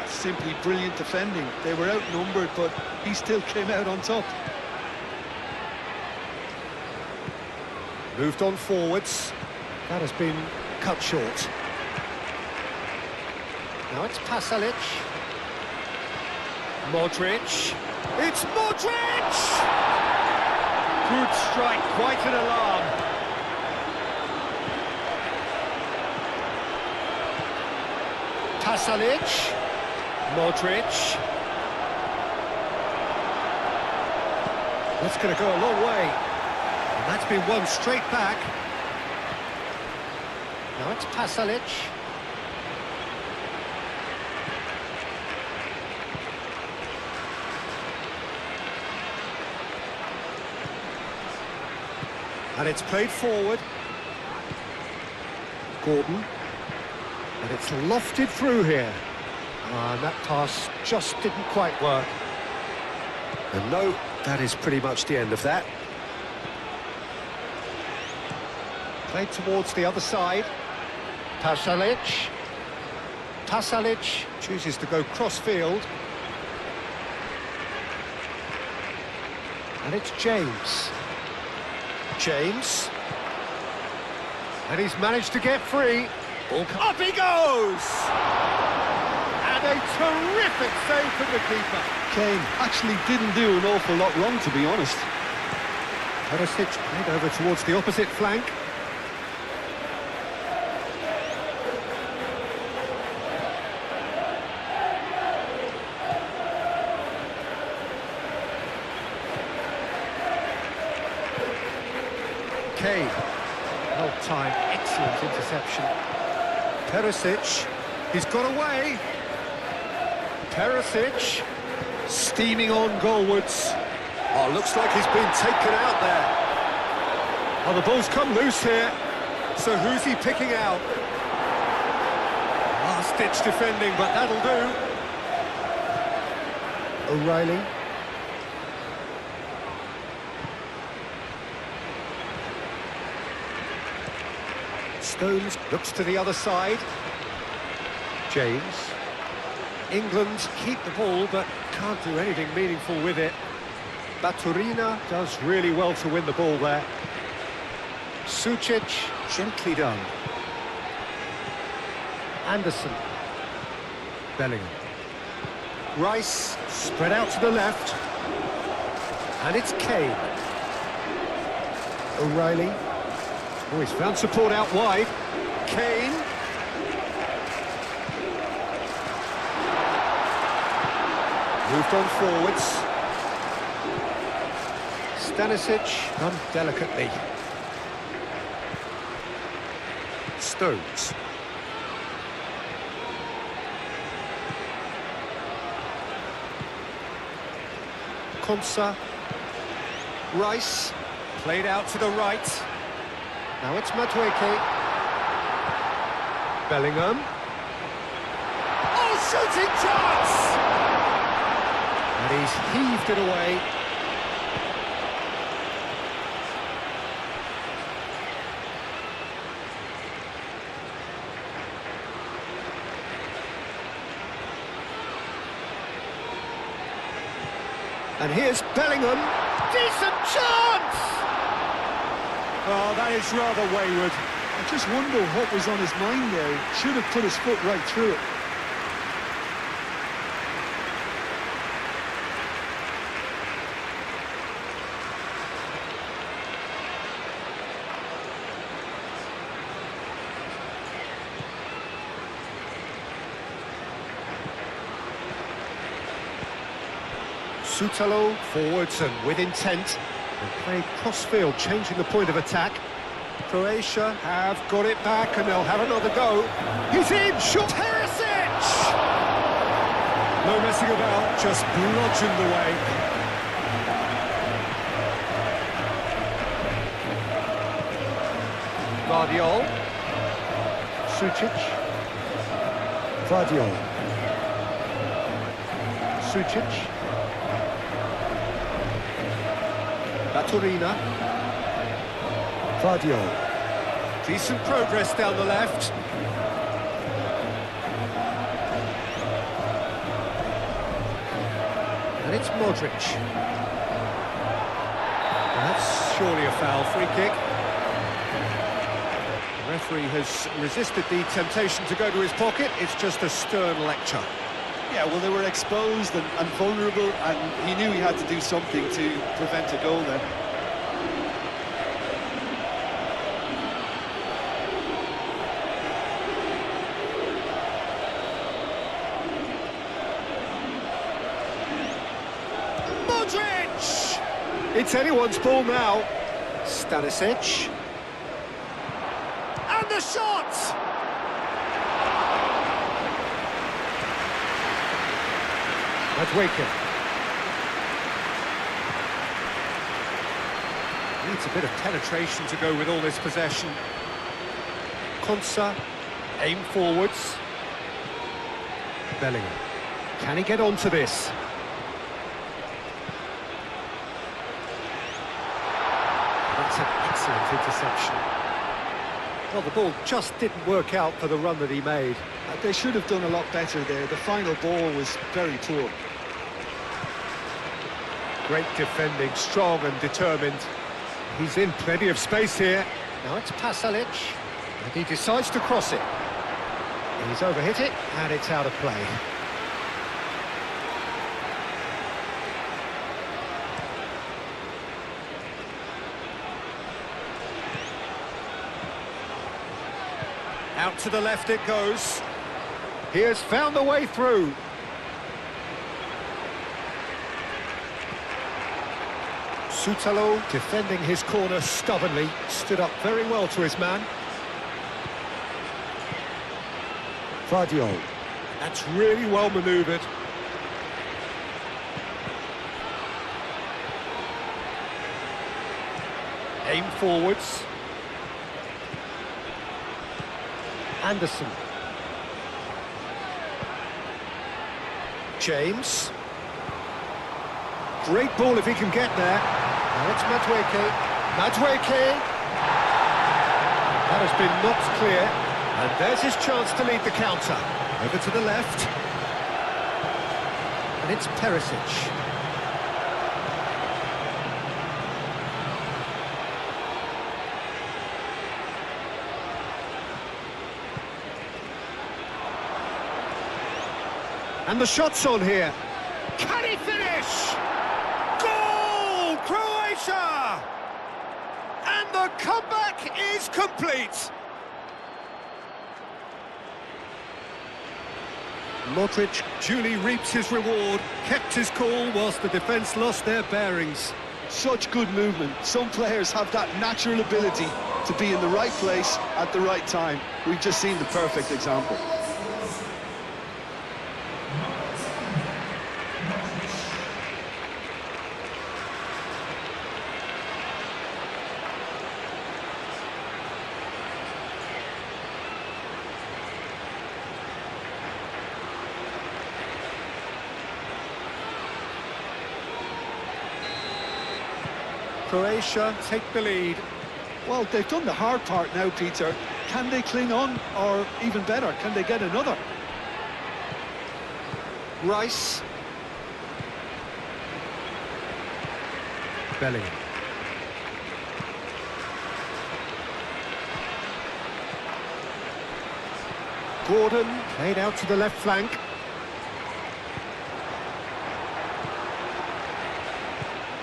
Simply brilliant defending. They were outnumbered, but he still came out on top. Moved on forwards. That has been cut short. Now it's Pasalic. Modric. It's Modric! Good strike, quite an alarm. Pasalic. Modric. That's going to go a long way. And that's been won straight back. Now it's Pasalic. And it's played forward. Gordon. And it's lofted through here. And that pass just didn't quite work. And no, that is pretty much the end of that. Played towards the other side. Pasalic. Pasalic chooses to go cross-field. And it's James. James. And he's managed to get free. Up he goes! And a terrific save from the keeper. Kane actually didn't do an awful lot wrong, to be honest. Perisic played over towards the opposite flank. Kane. Well timed, excellent interception. Perisic, he's got away. Perisic, steaming on goalwards. Oh, looks like he's been taken out there. Oh, the ball's come loose here. So who's he picking out? Last-ditch defending, but that'll do. O'Reilly. Stones looks to the other side. James. England keep the ball, but can't do anything meaningful with it. Baturina does really well to win the ball there. Sucic, gently done. Anderson. Bellingham. Rice, spread out to the left. And it's Kane. O'Reilly. Oh, he's found support out wide. Kane. Moved on forwards. Stanisic done delicately. Stones. Konsa. Rice. Played out to the right. Now it's Madueke. Bellingham. Oh, shooting chance! And he's heaved it away. And here's Bellingham. Decent chance! Oh, that is rather wayward. I just wonder what was on his mind there. He should have put his foot right through it. Sutalo forwards and with intent. And played cross-field, changing the point of attack. Croatia have got it back and they'll have another go. He's in! Shot! Perisic! No messing about, just bludgeoned away. Guardiol. Sucic. Guardiol. Sucic. Baturina. Guardiol. Decent progress down the left. And it's Modric. And that's surely a foul. Free kick. The referee has resisted the temptation to go to his pocket. It's just a stern lecture. Yeah, well, they were exposed and vulnerable, and he knew he had to do something to prevent a goal then. Modric! It's anyone's ball now. Stanisic. And the shot! Madueke. Needs a bit of penetration to go with all this possession. Konsa, aim forwards. Bellingham. Can he get onto this? That's an excellent interception. Well, the ball just didn't work out for the run that he made. They should have done a lot better there. The final ball was very poor. Great defending, strong and determined. He's in plenty of space here. Now it's Pasalic, and he decides to cross it. He's overhit it, and it's out of play. Out to the left it goes. He has found the way through. Sutalo defending his corner stubbornly, stood up very well to his man. Guardiol. That's really well manoeuvred. Aim forwards. Anderson. James. Great ball if he can get there. Now it's Madueke. Madueke! That has been knocked clear, and there's his chance to lead the counter. Over to the left. And it's Perisic. And the shot's on here. Can he finish? Goal! Croatia! And the comeback is complete. Modric duly reaps his reward, kept his cool whilst the defence lost their bearings. Such good movement. Some players have that natural ability to be in the right place at the right time. We've just seen the perfect example. Croatia take the lead. Well, they've done the hard part now, Peter. Can they cling on, or even better, can they get another? Rice. Bellingham. Gordon played out to the left flank.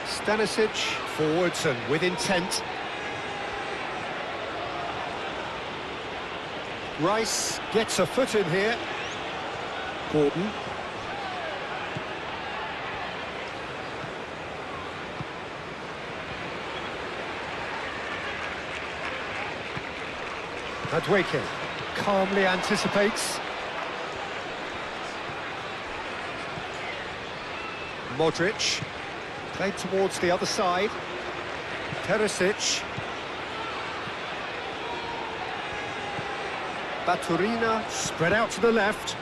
Stanisic forwards and with intent. Rice gets a foot in here. Gordon. Madueke calmly anticipates. Modric. Played towards the other side. Perisic. Baturina spread out to the left.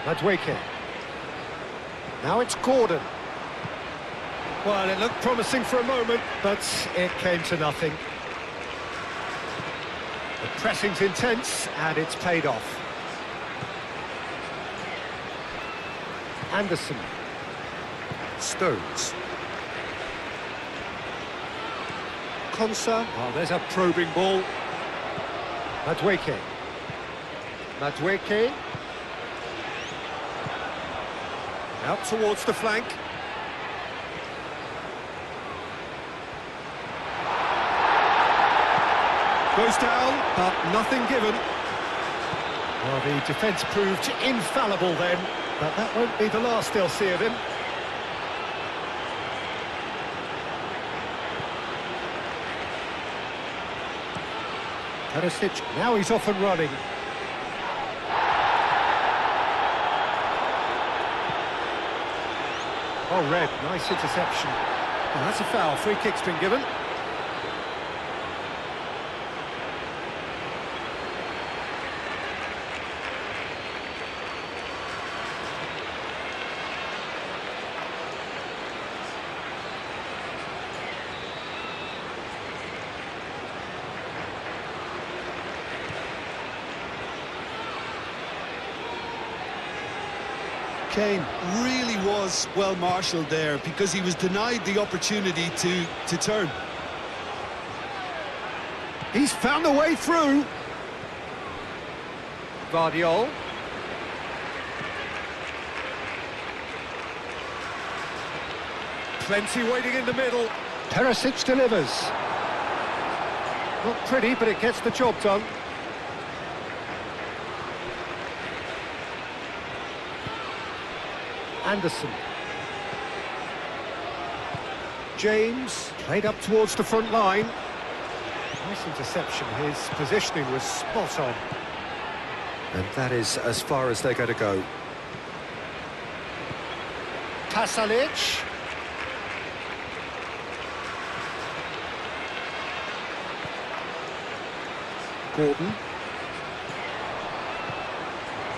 Madueke. Now it's Gordon. Well, it looked promising for a moment, but it came to nothing. The pressing's intense, and it's paid off. Anderson. Stones. Konsa. Oh, there's a probing ball. Madueke. Madueke. Out towards the flank. Goes down, but nothing given. Well, the defence proved infallible then, but that won't be the last they'll see of him. Perisic, now he's off and running. Oh, red, nice interception. Well, that's a foul, free kick's been given. Kane really was well marshalled there because he was denied the opportunity to turn. He's found a way through. Vardiol. Plenty waiting in the middle. Perisic delivers. Not pretty, but it gets the job done. Anderson. James played up towards the front line. Nice interception. His positioning was spot on. And that is as far as they're going to go. Pasalic. Gordon.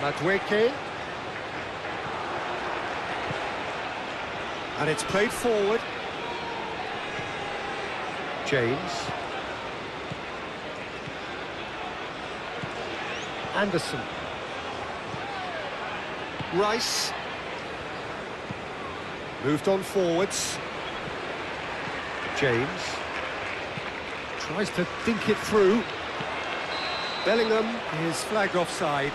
Madueke. And it's played forward. James. Anderson. Rice. Moved on forwards. James. Tries to think it through. Bellingham is flagged offside.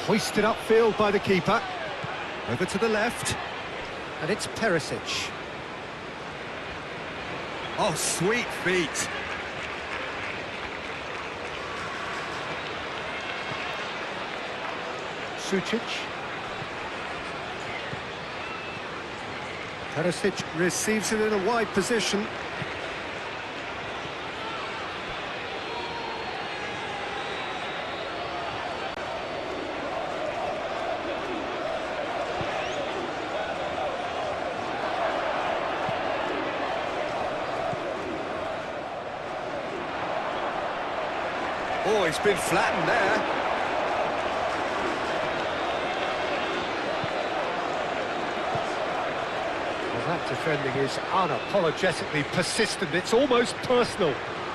Hoisted upfield by the keeper. Over to the left. And it's Perisic. Oh, sweet feet. Sucic. Perisic receives it in a wide position. Oh, he's been flattened there. Well, that defending is unapologetically persistent. It's almost personal,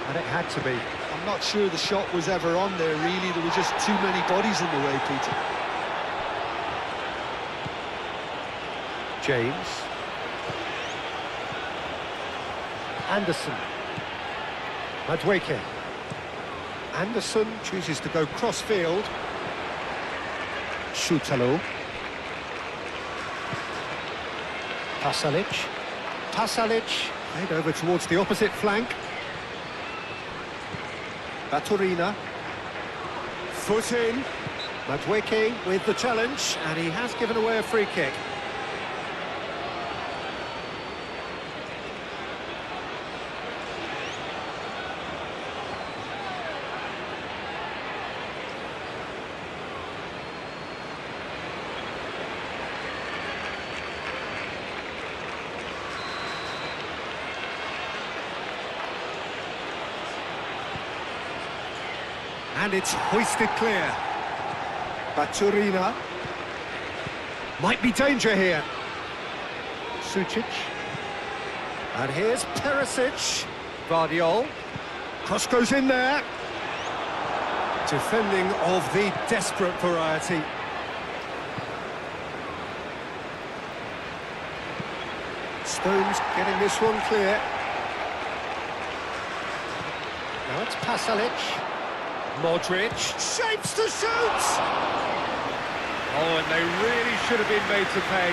and it had to be. I'm not sure the shot was ever on there, really. There were just too many bodies in the way, Peter. James. Anderson. Madueke. Anderson chooses to go cross-field. Šutalo. Pasalic. Pasalic. Head over towards the opposite flank. Baturina. Foot in. Madueke with the challenge, and he has given away a free kick. And it's hoisted clear. Baturina. Might be danger here. Sucic. And here's Perisic. Vardiol. Cross goes in there. Defending of the desperate variety. Stones getting this one clear. Now it's Pasalic. Modric shapes to shoot! Oh, and they really should have been made to pay.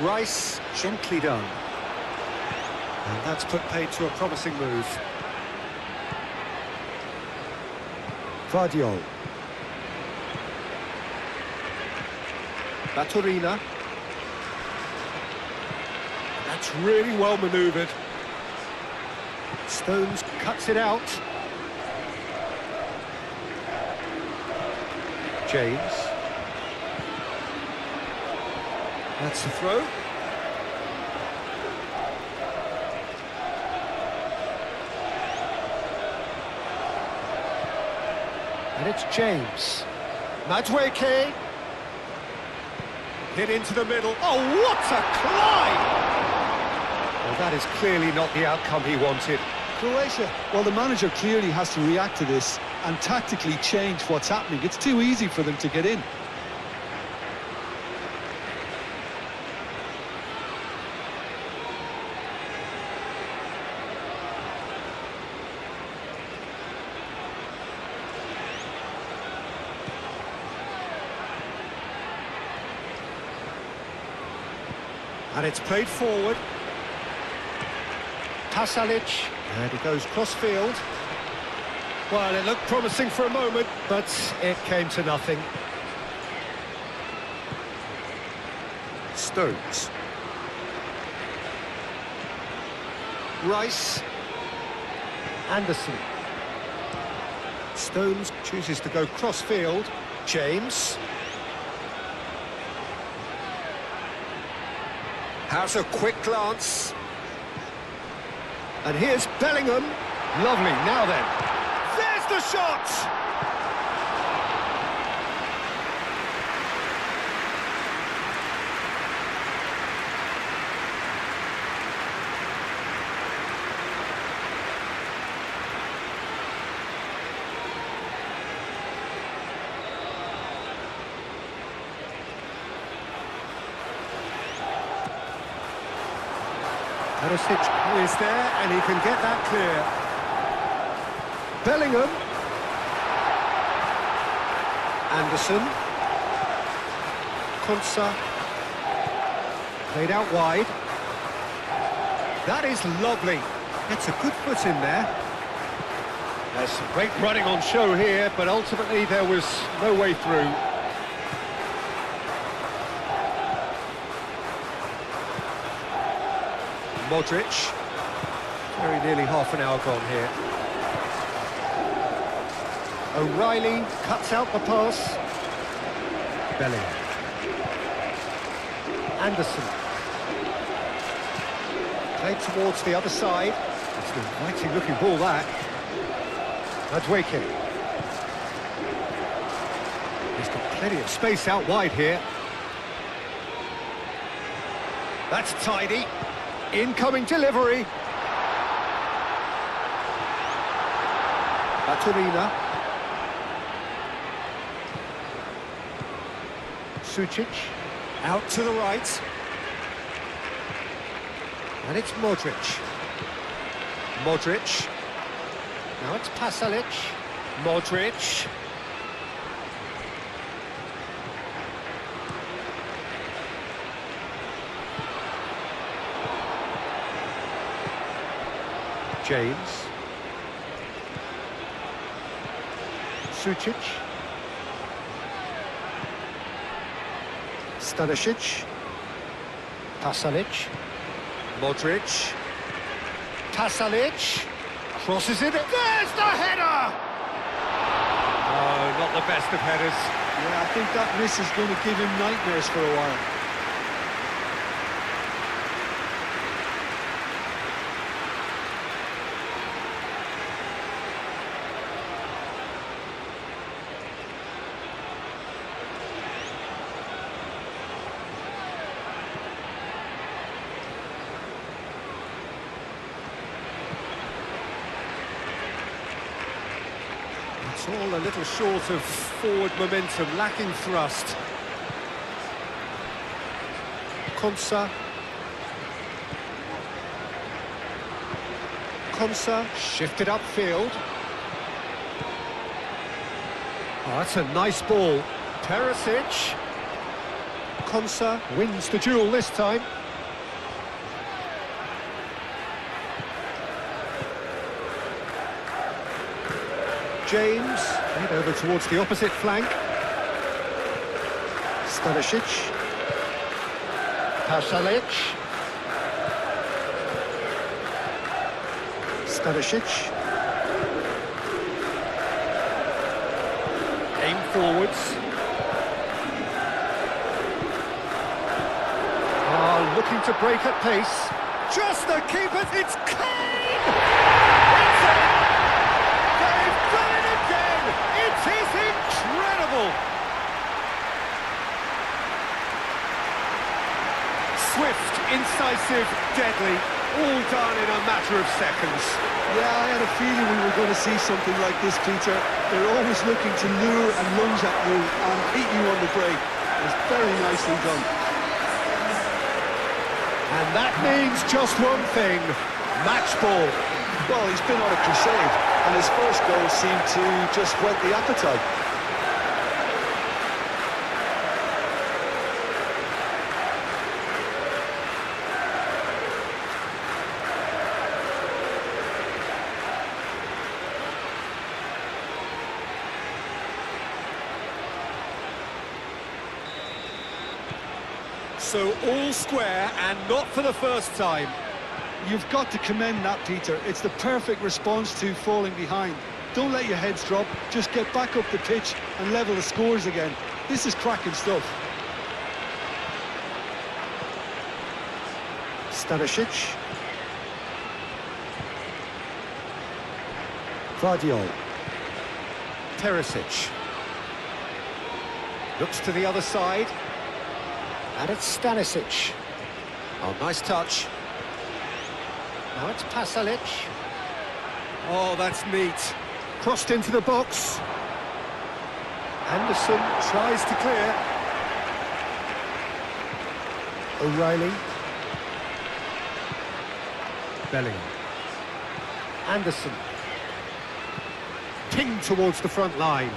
Rice, gently done. And that's put paid to a promising move. Vardiol. Baturina. That's really well manoeuvred. Stones cuts it out. James. That's the throw. And it's James. Madueke. Hit into the middle. Oh, what a climb! Well, that is clearly not the outcome he wanted. Croatia, well, the manager clearly has to react to this and tactically change what's happening. It's too easy for them to get in. And it's played forward. Pasalic, and he goes cross-field. Well, it looked promising for a moment, but it came to nothing. Stones. Rice. Anderson. Stones chooses to go cross-field. James. Has a quick glance. And here's Bellingham. Lovely, now then. There's the shot! Perisic is there, and he can get that clear. Bellingham. Anderson. Konsa. Played out wide. That is lovely. That's a good foot in there. There's some great running on show here, but ultimately there was no way through. Modric. Very nearly half an hour gone here. O'Reilly cuts out the pass. Bellingham. Anderson. Played towards the other side. It's an inviting looking ball, that. Madueke. He's got plenty of space out wide here. That's tidy. Incoming delivery. Baturina. Sucic. Out to the right. And it's Modric. Modric. Now it's Pasalic. Modric. James. Sucic. Stanisic. Pasalic. Modric. Pasalic. Crosses it. There's the header! Oh, not the best of headers. Yeah, I think that miss is going to give him nightmares for a while. It's all a little short of forward momentum, lacking thrust. Konsa. Konsa shifted upfield. Oh, that's a nice ball. Perisic. Konsa wins the duel this time. James, head over towards the opposite flank. Stanisic. Pasalic. Stanisic. Aim forwards. Oh, looking to break at pace. Just the keeper, it's Kane! It's in! They've done it again! It is incredible! Swift, incisive, deadly, all done in a matter of seconds. Yeah, I had a feeling we were going to see something like this, Peter. They're always looking to lure and lunge at you and beat you on the break. It's very nicely done. And that means just one thing, match ball. Well, he's been on a crusade, and his first goal seemed to just whet the appetite. So all square, and not for the first time. You've got to commend that, Peter. It's the perfect response to falling behind. Don't let your heads drop. Just get back up the pitch and level the scores again. This is cracking stuff. Stanisic. Vardiol. Perisic. Looks to the other side. And it's Stanisic. Oh, nice touch. Now it's Pasalic. Oh, that's neat. Crossed into the box. Anderson tries to clear. O'Reilly. Bellingham. Anderson. Pinged towards the front line.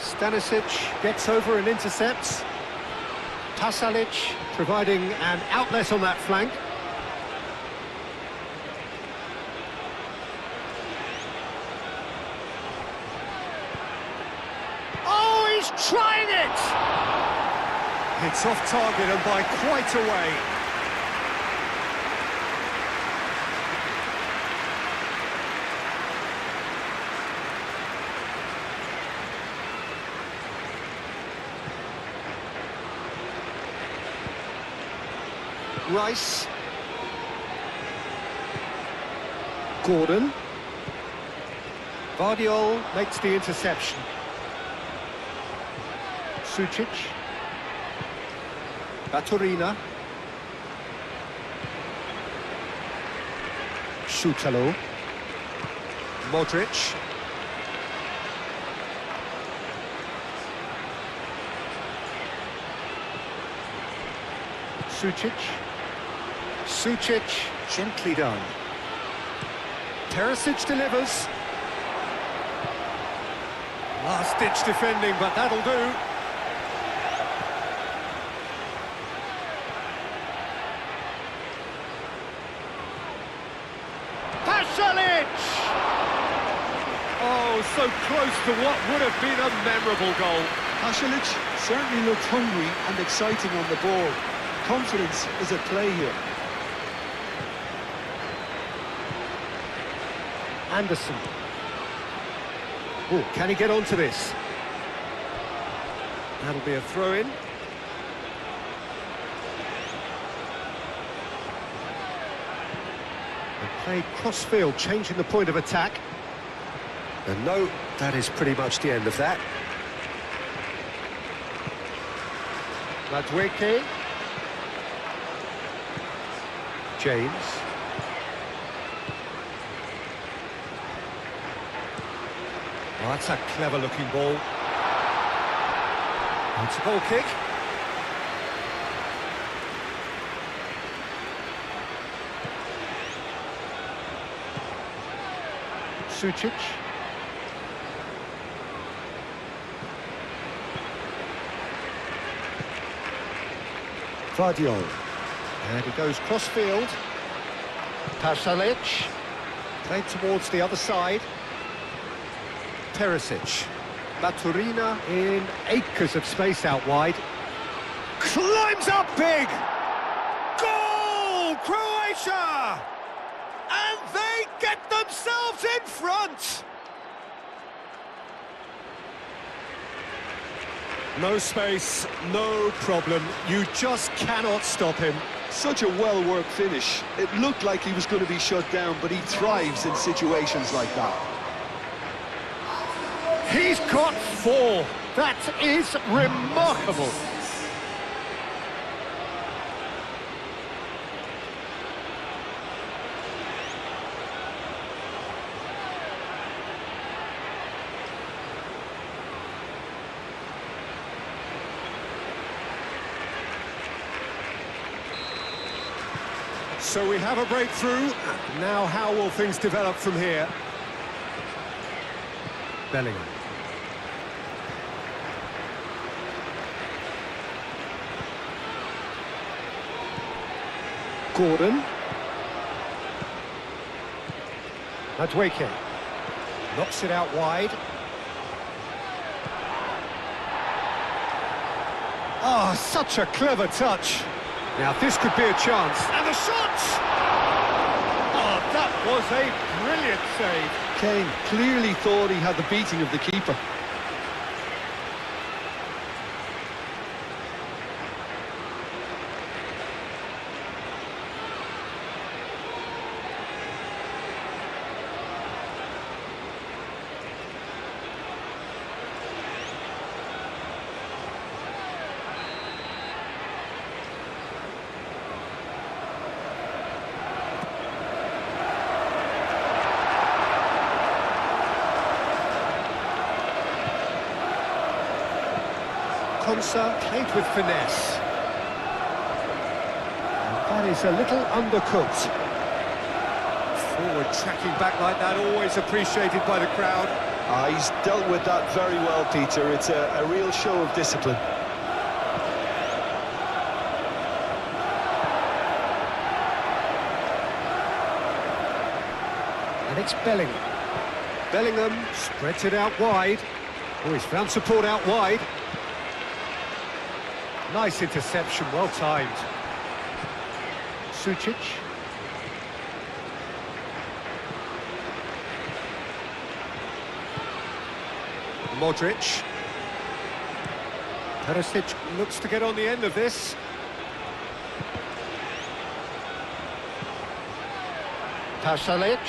Stanisic gets over and intercepts. Pasalic providing an outlet on that flank. Oh, he's trying it! It's off target and by quite a way. Rice. Gordon. Vardiol makes the interception. Sucic. Baturina. Šutalo. Modric. Sucic. Sucic, gently done. Perisic delivers. Last-ditch defending, but that'll do. Pasalic! Oh, so close to what would have been a memorable goal. Pasalic certainly looked hungry and exciting on the ball. Confidence is at play here. Anderson. Oh, can he get onto this? That'll be a throw-in. They played cross-field, changing the point of attack. And no, that is pretty much the end of that. Ladweke. James. Oh, that's a clever-looking ball. It's a goal kick. Sucic. Vardiol. And he goes cross-field. Pasalic. Played towards the other side. Perisic. Baturina in acres of space out wide. Climbs up big! Goal! Croatia! And they get themselves in front! No space, no problem. You just cannot stop him. Such a well-worked finish. It looked like he was going to be shut down, but he thrives in situations like that. He's got 4. That is remarkable. So we have a breakthrough. Now how will things develop from here? Bellingham. Gordon. Ladweke. Knocks it out wide. Oh, such a clever touch. Now this could be a chance. And the shot! Oh, that was a brilliant save. Kane clearly thought he had the beating of the keeper. Played with finesse. And that is a little undercooked. Forward tracking back like that, always appreciated by the crowd. He's dealt with that very well, Peter. It's a real show of discipline. And it's Bellingham. Bellingham spreads it out wide. Oh, he's found support out wide. Nice interception, well timed. Sucic. Modric. Perisic looks to get on the end of this. Pasalic.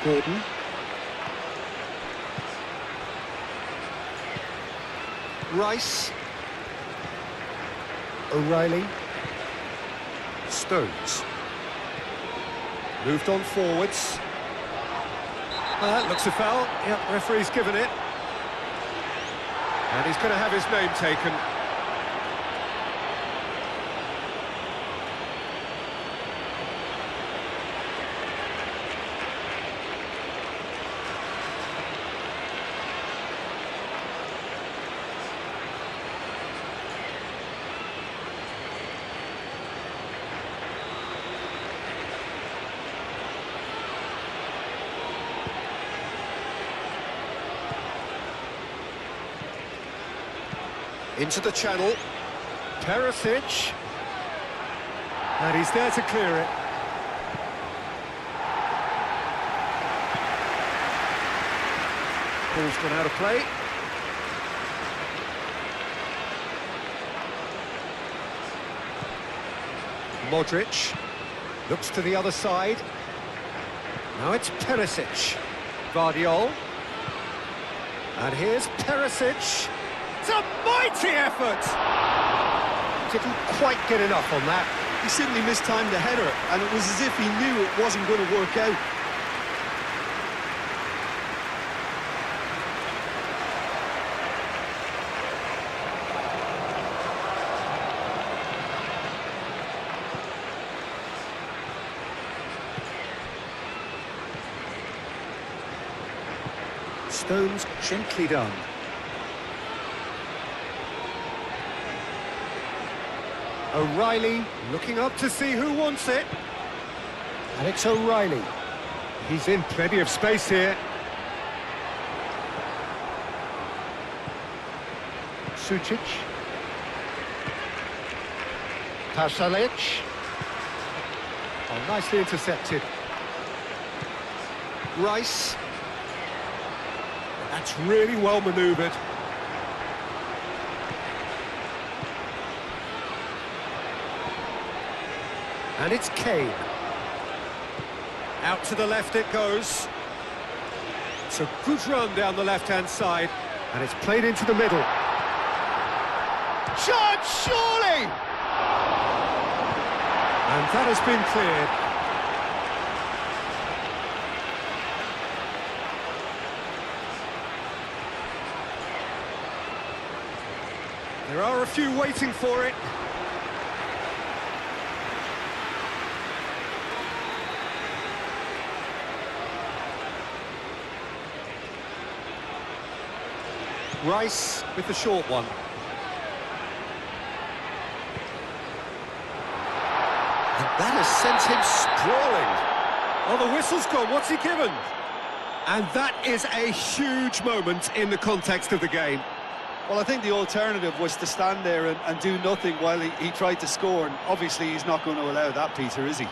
Gordon. Rice. O'Reilly. Stones. Moved on forwards. That looks a foul. Yep, referee's given it. And he's going to have his name taken. Into the channel, Perisic, and he's there to clear it. Ball's gone out of play. Modric looks to the other side. Now it's Perisic. Vardiol. And here's Perisic. It's a mighty effort! Didn't quite get enough on that. He simply mistimed the header, and it was as if he knew it wasn't going to work out. Stones gently done. O'Reilly looking up to see who wants it. And it's O'Reilly. He's in plenty of space here. Sucic. Pasalic. Oh, nicely intercepted. Rice. That's really well manoeuvred. And it's Kane. Out to the left it goes. It's a good run down the left-hand side. And it's played into the middle. Shot, surely! And that has been cleared. There are a few waiting for it. Rice with the short one. And that has sent him sprawling. Oh, the whistle's gone. What's he given? And that is a huge moment in the context of the game. Well, I think the alternative was to stand there and do nothing while he tried to score, and obviously he's not going to allow that, Peter, is he?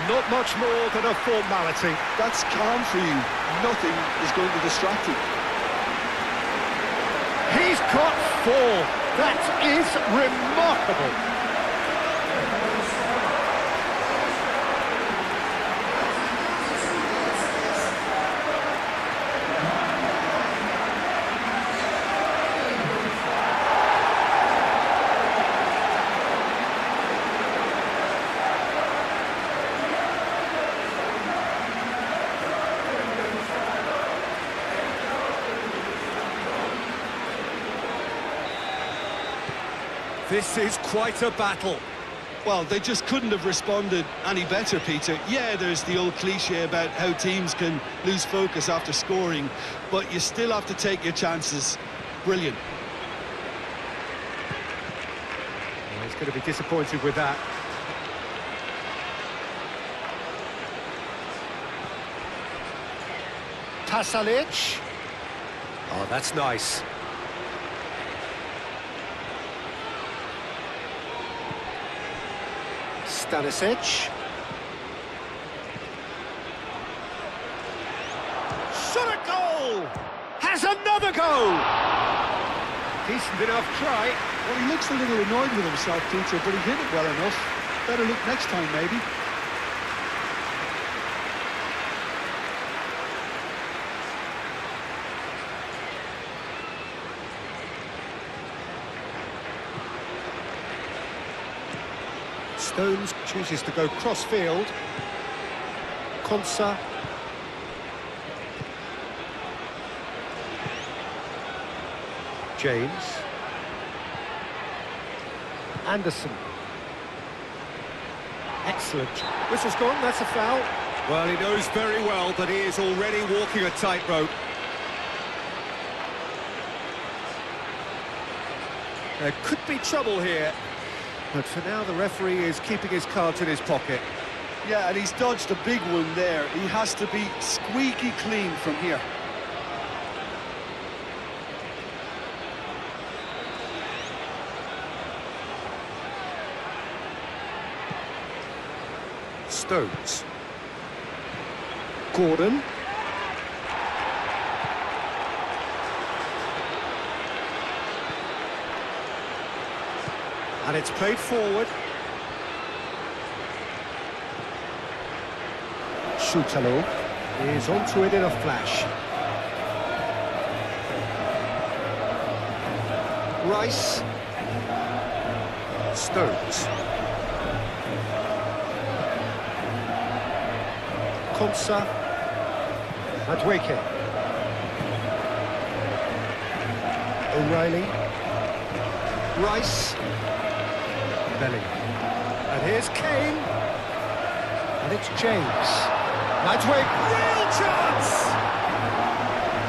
Not much more than a formality. That's calm for you. Nothing is going to distract you. He's got 4. That is remarkable. This is quite a battle. Well, they just couldn't have responded any better, Peter. Yeah, there's the old cliche about how teams can lose focus after scoring, but you still have to take your chances. Brilliant. Well, he's going to be disappointed with that. Pasalic. Oh, that's nice. Stanisic. Shot a goal! Has another goal! Decent enough try. Well, he looks a little annoyed with himself, Peter, but he hit it well enough. Better look next time, maybe. Stones chooses to go cross-field. Konsa. James. Anderson. Excellent. Whistle's gone, that's a foul. Well, he knows very well that he is already walking a tightrope. There could be trouble here. But for now, the referee is keeping his cards in his pocket. Yeah, and he's dodged a big one there. He has to be squeaky clean from here. Stones. Gordon. And it's played forward. Schutalo is onto it in a flash. Rice. Stones. Konsa. Madueke. O'Reilly. Rice. Belly. And here's Kane. And it's James. Madueke. Real chance!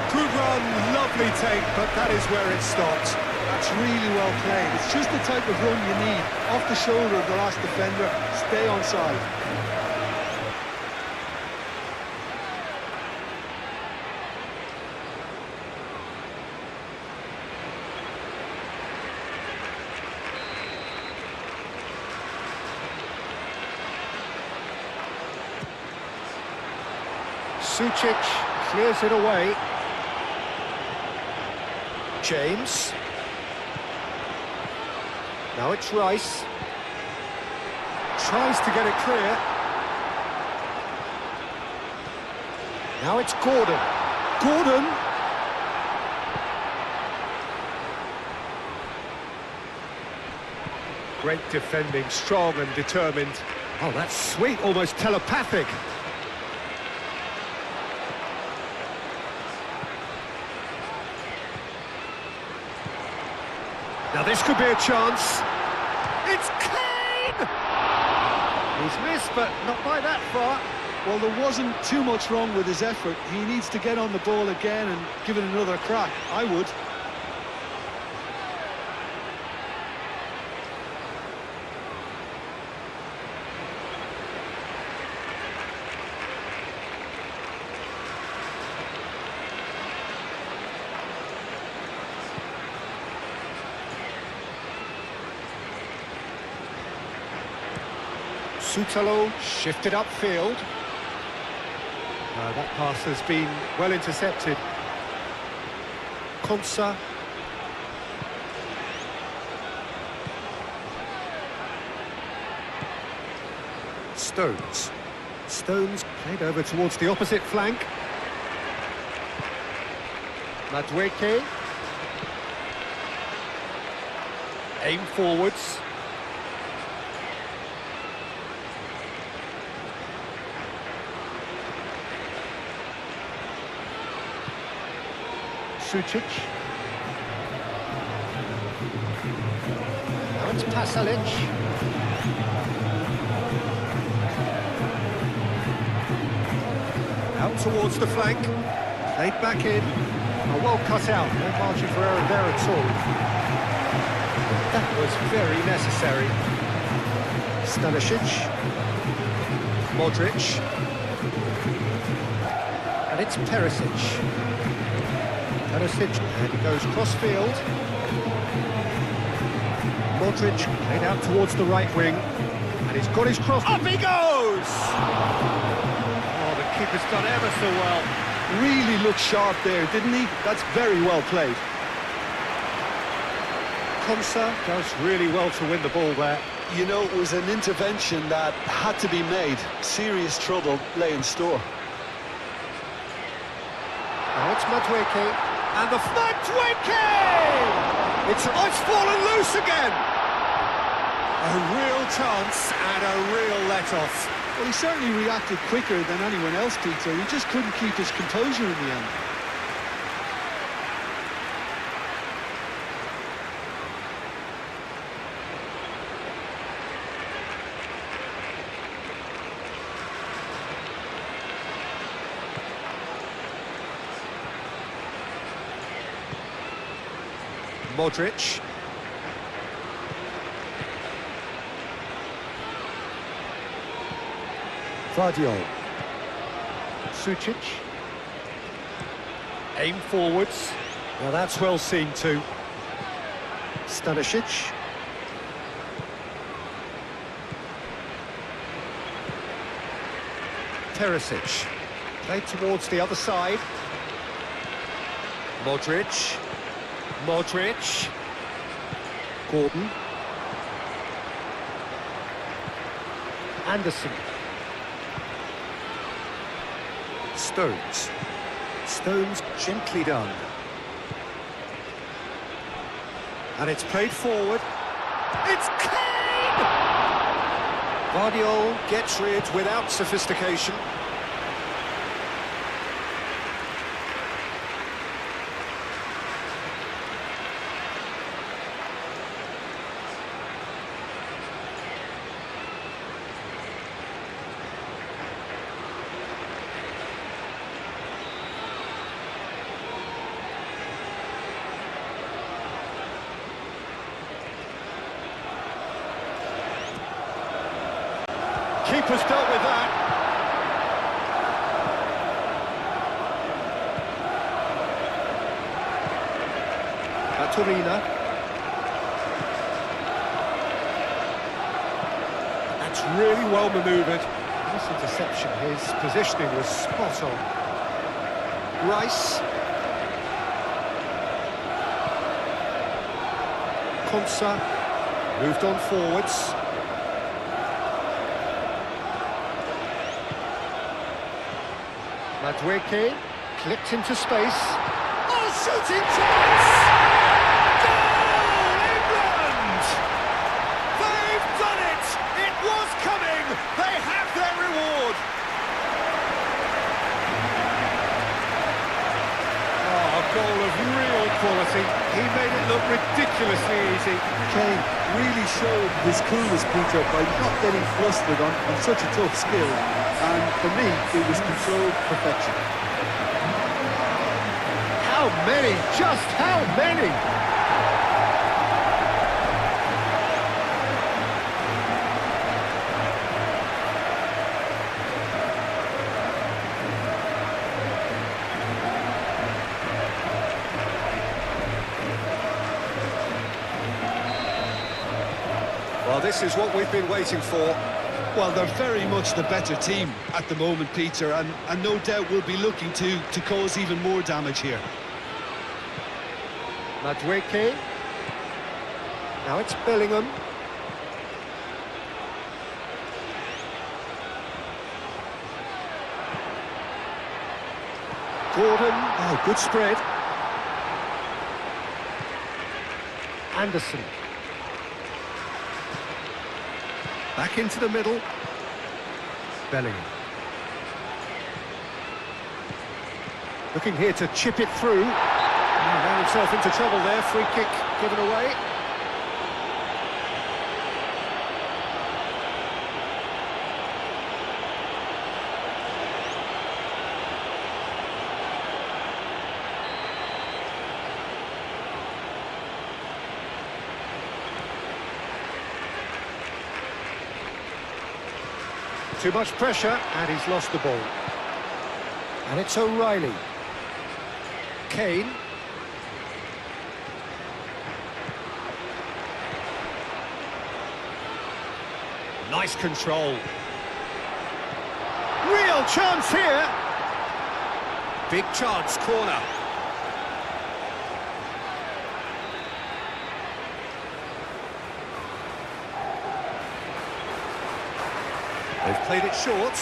Good run, lovely take, but that is where it stopped. That's really well played. It's just the type of run you need. Off the shoulder of the last defender. Stay onside. Sucic clears it away. James. Now it's Rice. Tries to get it clear. Now it's Gordon. Gordon. Great defending, strong and determined. Oh, that's sweet, almost telepathic. Now this could be a chance. It's Kane! He's missed, but not by that far. Well, there wasn't too much wrong with his effort. He needs to get on the ball again and give it another crack. I would. Sutalo shifted upfield. That pass has been well intercepted. Konsa. Stones. Stones played over towards the opposite flank. Madueke. Aim forwards. Sucic. Now it's Pasalic. Out towards the flank. Played back in. Oh, well cut out. No margin for error there at all. That was very necessary. Stanisic. Modric. And it's Perisic. Perisic, and he goes cross-field. Modric played out towards the right wing, and he's got his cross. Up he goes! Oh, the keeper's done ever so well. Really looked sharp there, didn't he? That's very well played. Konsa does really well to win the ball there. You know, it was an intervention that had to be made. Serious trouble lay in store. Now it's Madueke. And the Madueke! It's fallen loose again! A real chance and a real let-off. Well, he certainly reacted quicker than anyone else, Peter. He just couldn't keep his composure in the end. Modric. Vardiol. Sucic. Aim forwards. Now that's well seen too. Stanisic. Perisic. Played towards the other side. Modric. Modric. Gordon. Anderson. Stones. Stones gently done. And it's played forward. It's Kane! Vardiol gets rid without sophistication. Keeper's dealt with that. Baturina. That's really well manoeuvred. This interception, his positioning was spot on. Rice. Konsa moved on forwards. Madueke clipped into space. Oh, shooting chance! Goal, England! They've done it! It was coming! They have their reward! Oh, a goal of real quality. He made it look ridiculously easy. Kane really showed his coolness, Peter, by not getting flustered on such a tough skill. And for me, it was controlled perfection. How many? Just how many? Well, this is what we've been waiting for. Well, they're very much the better team at the moment, Peter, and no doubt will be looking to cause even more damage here. Madueke. Now it's Bellingham. Gordon. Oh, good spread. Anderson. Back into the middle. Bellingham. Looking here to chip it through. He ran himself into trouble there. Free kick given away. Too much pressure, and he's lost the ball. And it's O'Reilly. Kane. Nice control. Real chance here. Big chance, corner. They've played it short.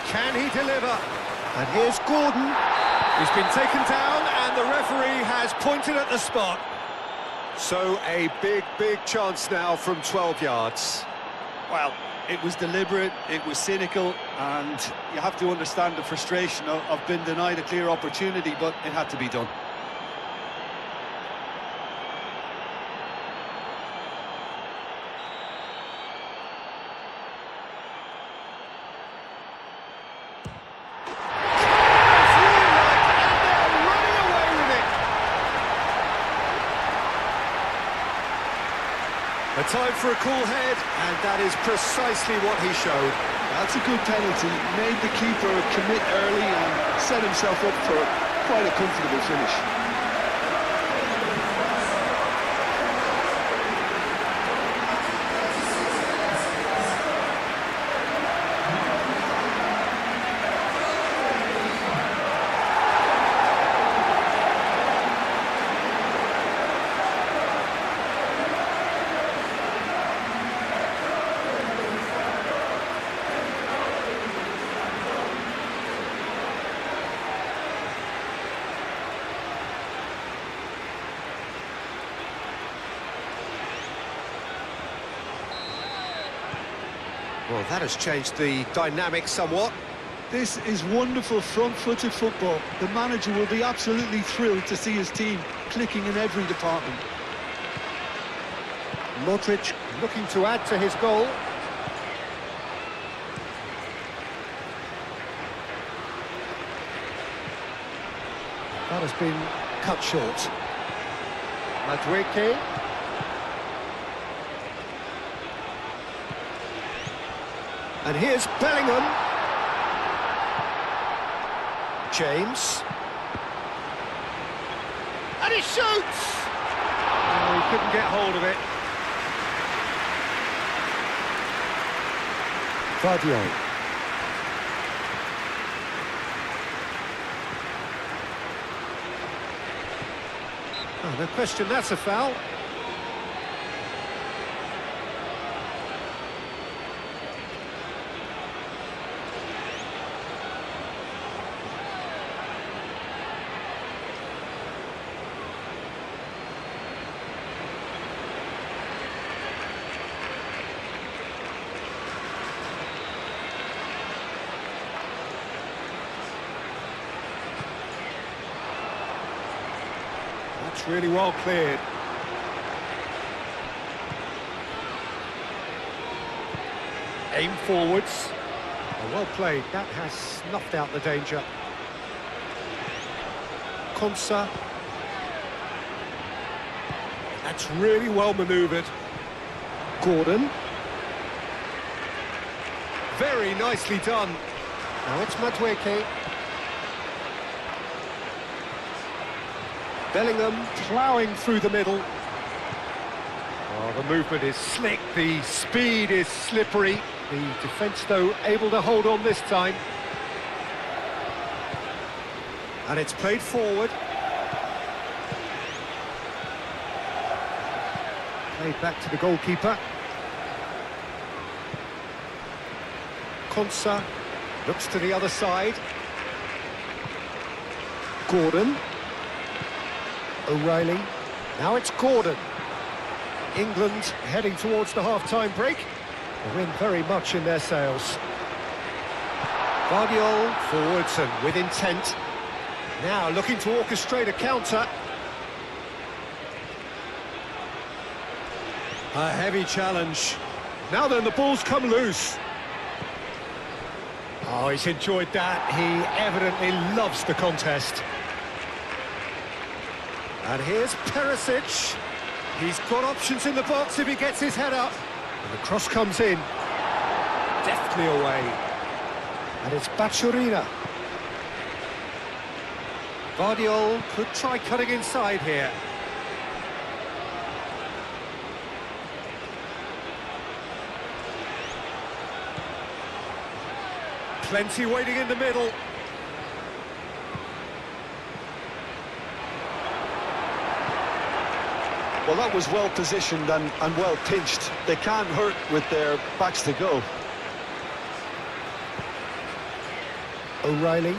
Can he deliver? And here's Gordon. He's been taken down and the referee has pointed at the spot. So a big chance now from 12 yards. Well, it was deliberate, it was cynical, and you have to understand the frustration of being denied a clear opportunity, but it had to be done. A time for a cool head, and that is precisely what he showed. That's a good penalty. Made the keeper commit early and set himself up for quite a comfortable finish. Well, that has changed the dynamic somewhat. This is wonderful front-footed football. The manager will be absolutely thrilled to see his team clicking in every department. Modric looking to add to his goal. That has been cut short. Madueke. And here's Bellingham. James. And he shoots! Oh, he couldn't get hold of it. Vardio. Oh, no question, that's a foul. It's really well cleared. Aim forwards. Oh, well played. That has snuffed out the danger. Konsa. That's really well manoeuvred. Gordon. Very nicely done. Now it's Madueke. Bellingham ploughing through the middle. Oh, the movement is slick, the speed is slippery. The defence, though, able to hold on this time. And it's played forward. Played back to the goalkeeper. Konsa looks to the other side. Gordon. O'Reilly. Now it's Gordon. England heading towards the half-time break. The wind very much in their sails. Guardiola forwards and with intent. Now looking to orchestrate a counter. A heavy challenge. Now then, the ball's come loose. Oh, he's enjoyed that. He evidently loves the contest. And here's Perisic. He's got options in the box if he gets his head up. And the cross comes in. Deftly away. And it's Bacciorina. Guardiola could try cutting inside here. Plenty waiting in the middle. Well, that was well positioned and well pinched. They can't hurt with their backs to go. O'Reilly.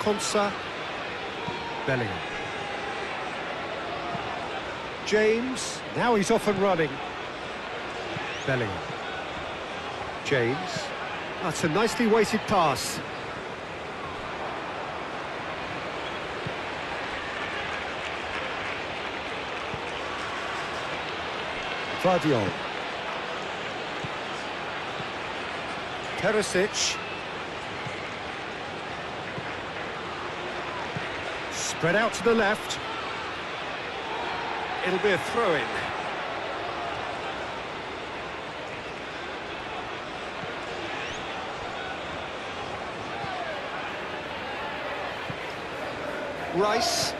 Konsa. Bellingham. James. Now he's off and running. Bellingham. James. That's a nicely weighted pass. Guardiola. Perisic. Spread out to the left. It'll be a throw-in. Rice.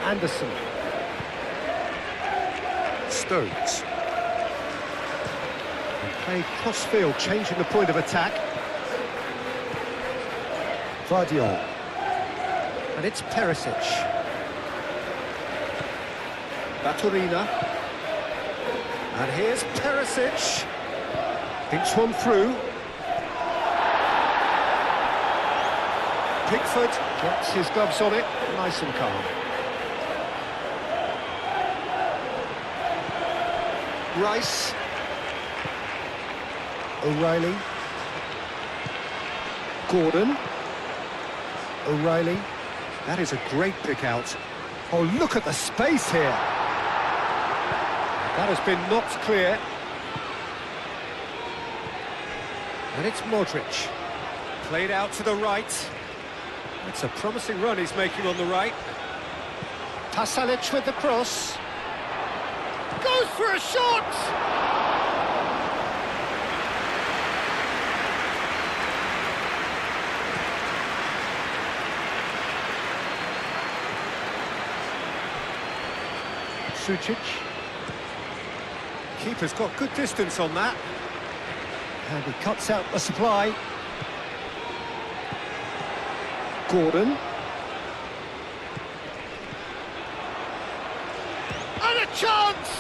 Anderson. Stones. And play cross-field, changing the point of attack. Guardiola. And it's Perisic. Bacciorina. And here's Perisic. Thinks one through. Pickford gets his gloves on it, nice and calm. Rice. O'Reilly. Gordon. O'Reilly. That is a great pick out. Oh, look at the space here. That has been knocked clear. And it's Modric. Played out to the right. It's a promising run he's making on the right. Pasalic with the cross. Goes for a shot! Sucic. Keeper's got good distance on that. And he cuts out the supply. Gordon. And a chance!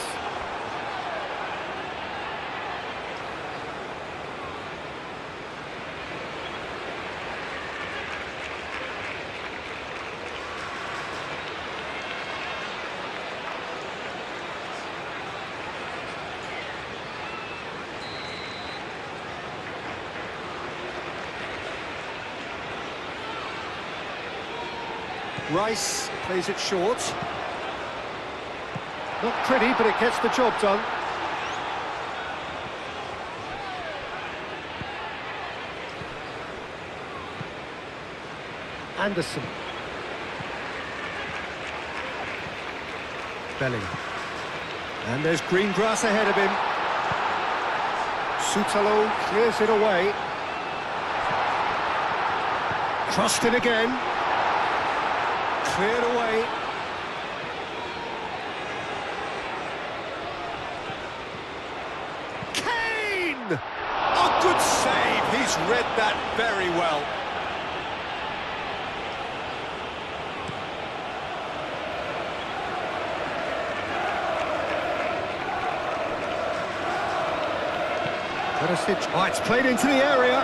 Rice plays it short. Not pretty, but it gets the job done. Anderson. Bellingham. And there's green grass ahead of him. Sutalo clears it away. Crossed in again. Cleared away. Kane! A good save. He's read that very well. Oh, it's played into the area.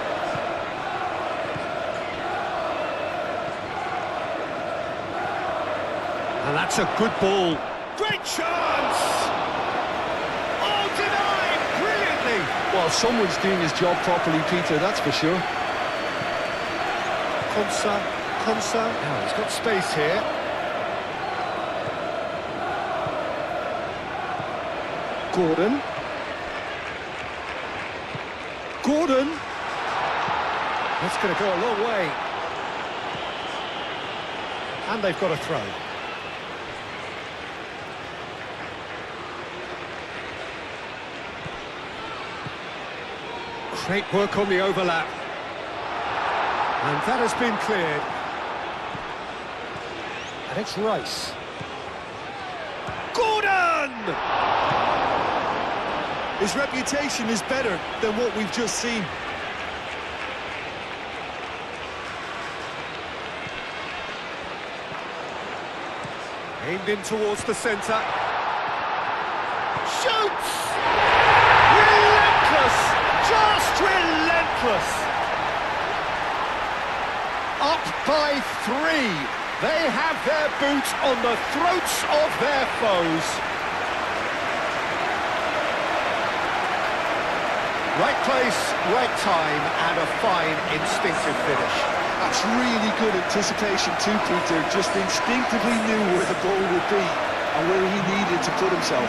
And that's a good ball. Great chance! Oh, denied brilliantly! Well, someone's doing his job properly, Peter, that's for sure. Konsa. Now he's got space here. Gordon. That's going to go a long way. And they've got a throw. Great work on the overlap. And that has been cleared. And it's Rice. Gordon! His reputation is better than what we've just seen. Aimed in towards the centre. Shoots! Relentless! Just relentless! Up by 3. They have their boot on the throats of their foes. Right place, right time, and a fine instinctive finish. That's really good anticipation too, Peter. Just instinctively knew where the ball would be and where he needed to put himself.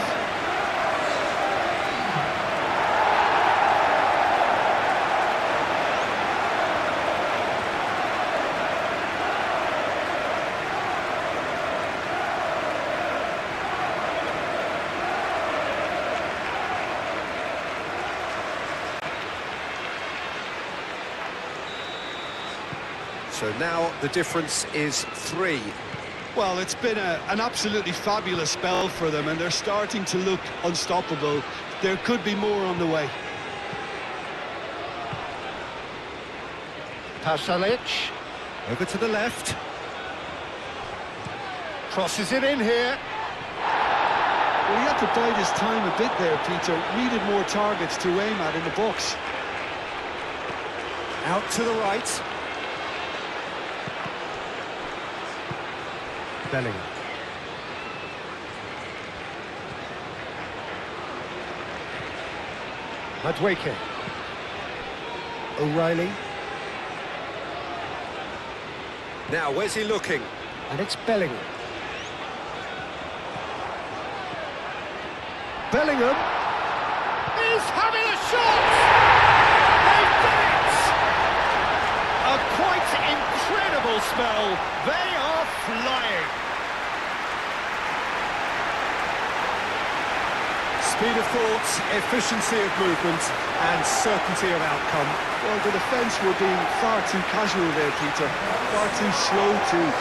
So now the difference is 3. Well, it's been an absolutely fabulous spell for them, and they're starting to look unstoppable. There could be more on the way. Pasalic, over to the left. Crosses it in here. Well, he had to bide his time a bit there, Peter. Needed more targets to aim at in the box. Out to the right. Bellingham. Madueke. O'Reilly. Now, where's he looking? And it's Bellingham. Bellingham is having a shot! They've done it! A quite incredible spell. They are flying. Speed of thought, efficiency of movement, and certainty of outcome. Well, the defence were being far too casual there, Peter. Far too slow to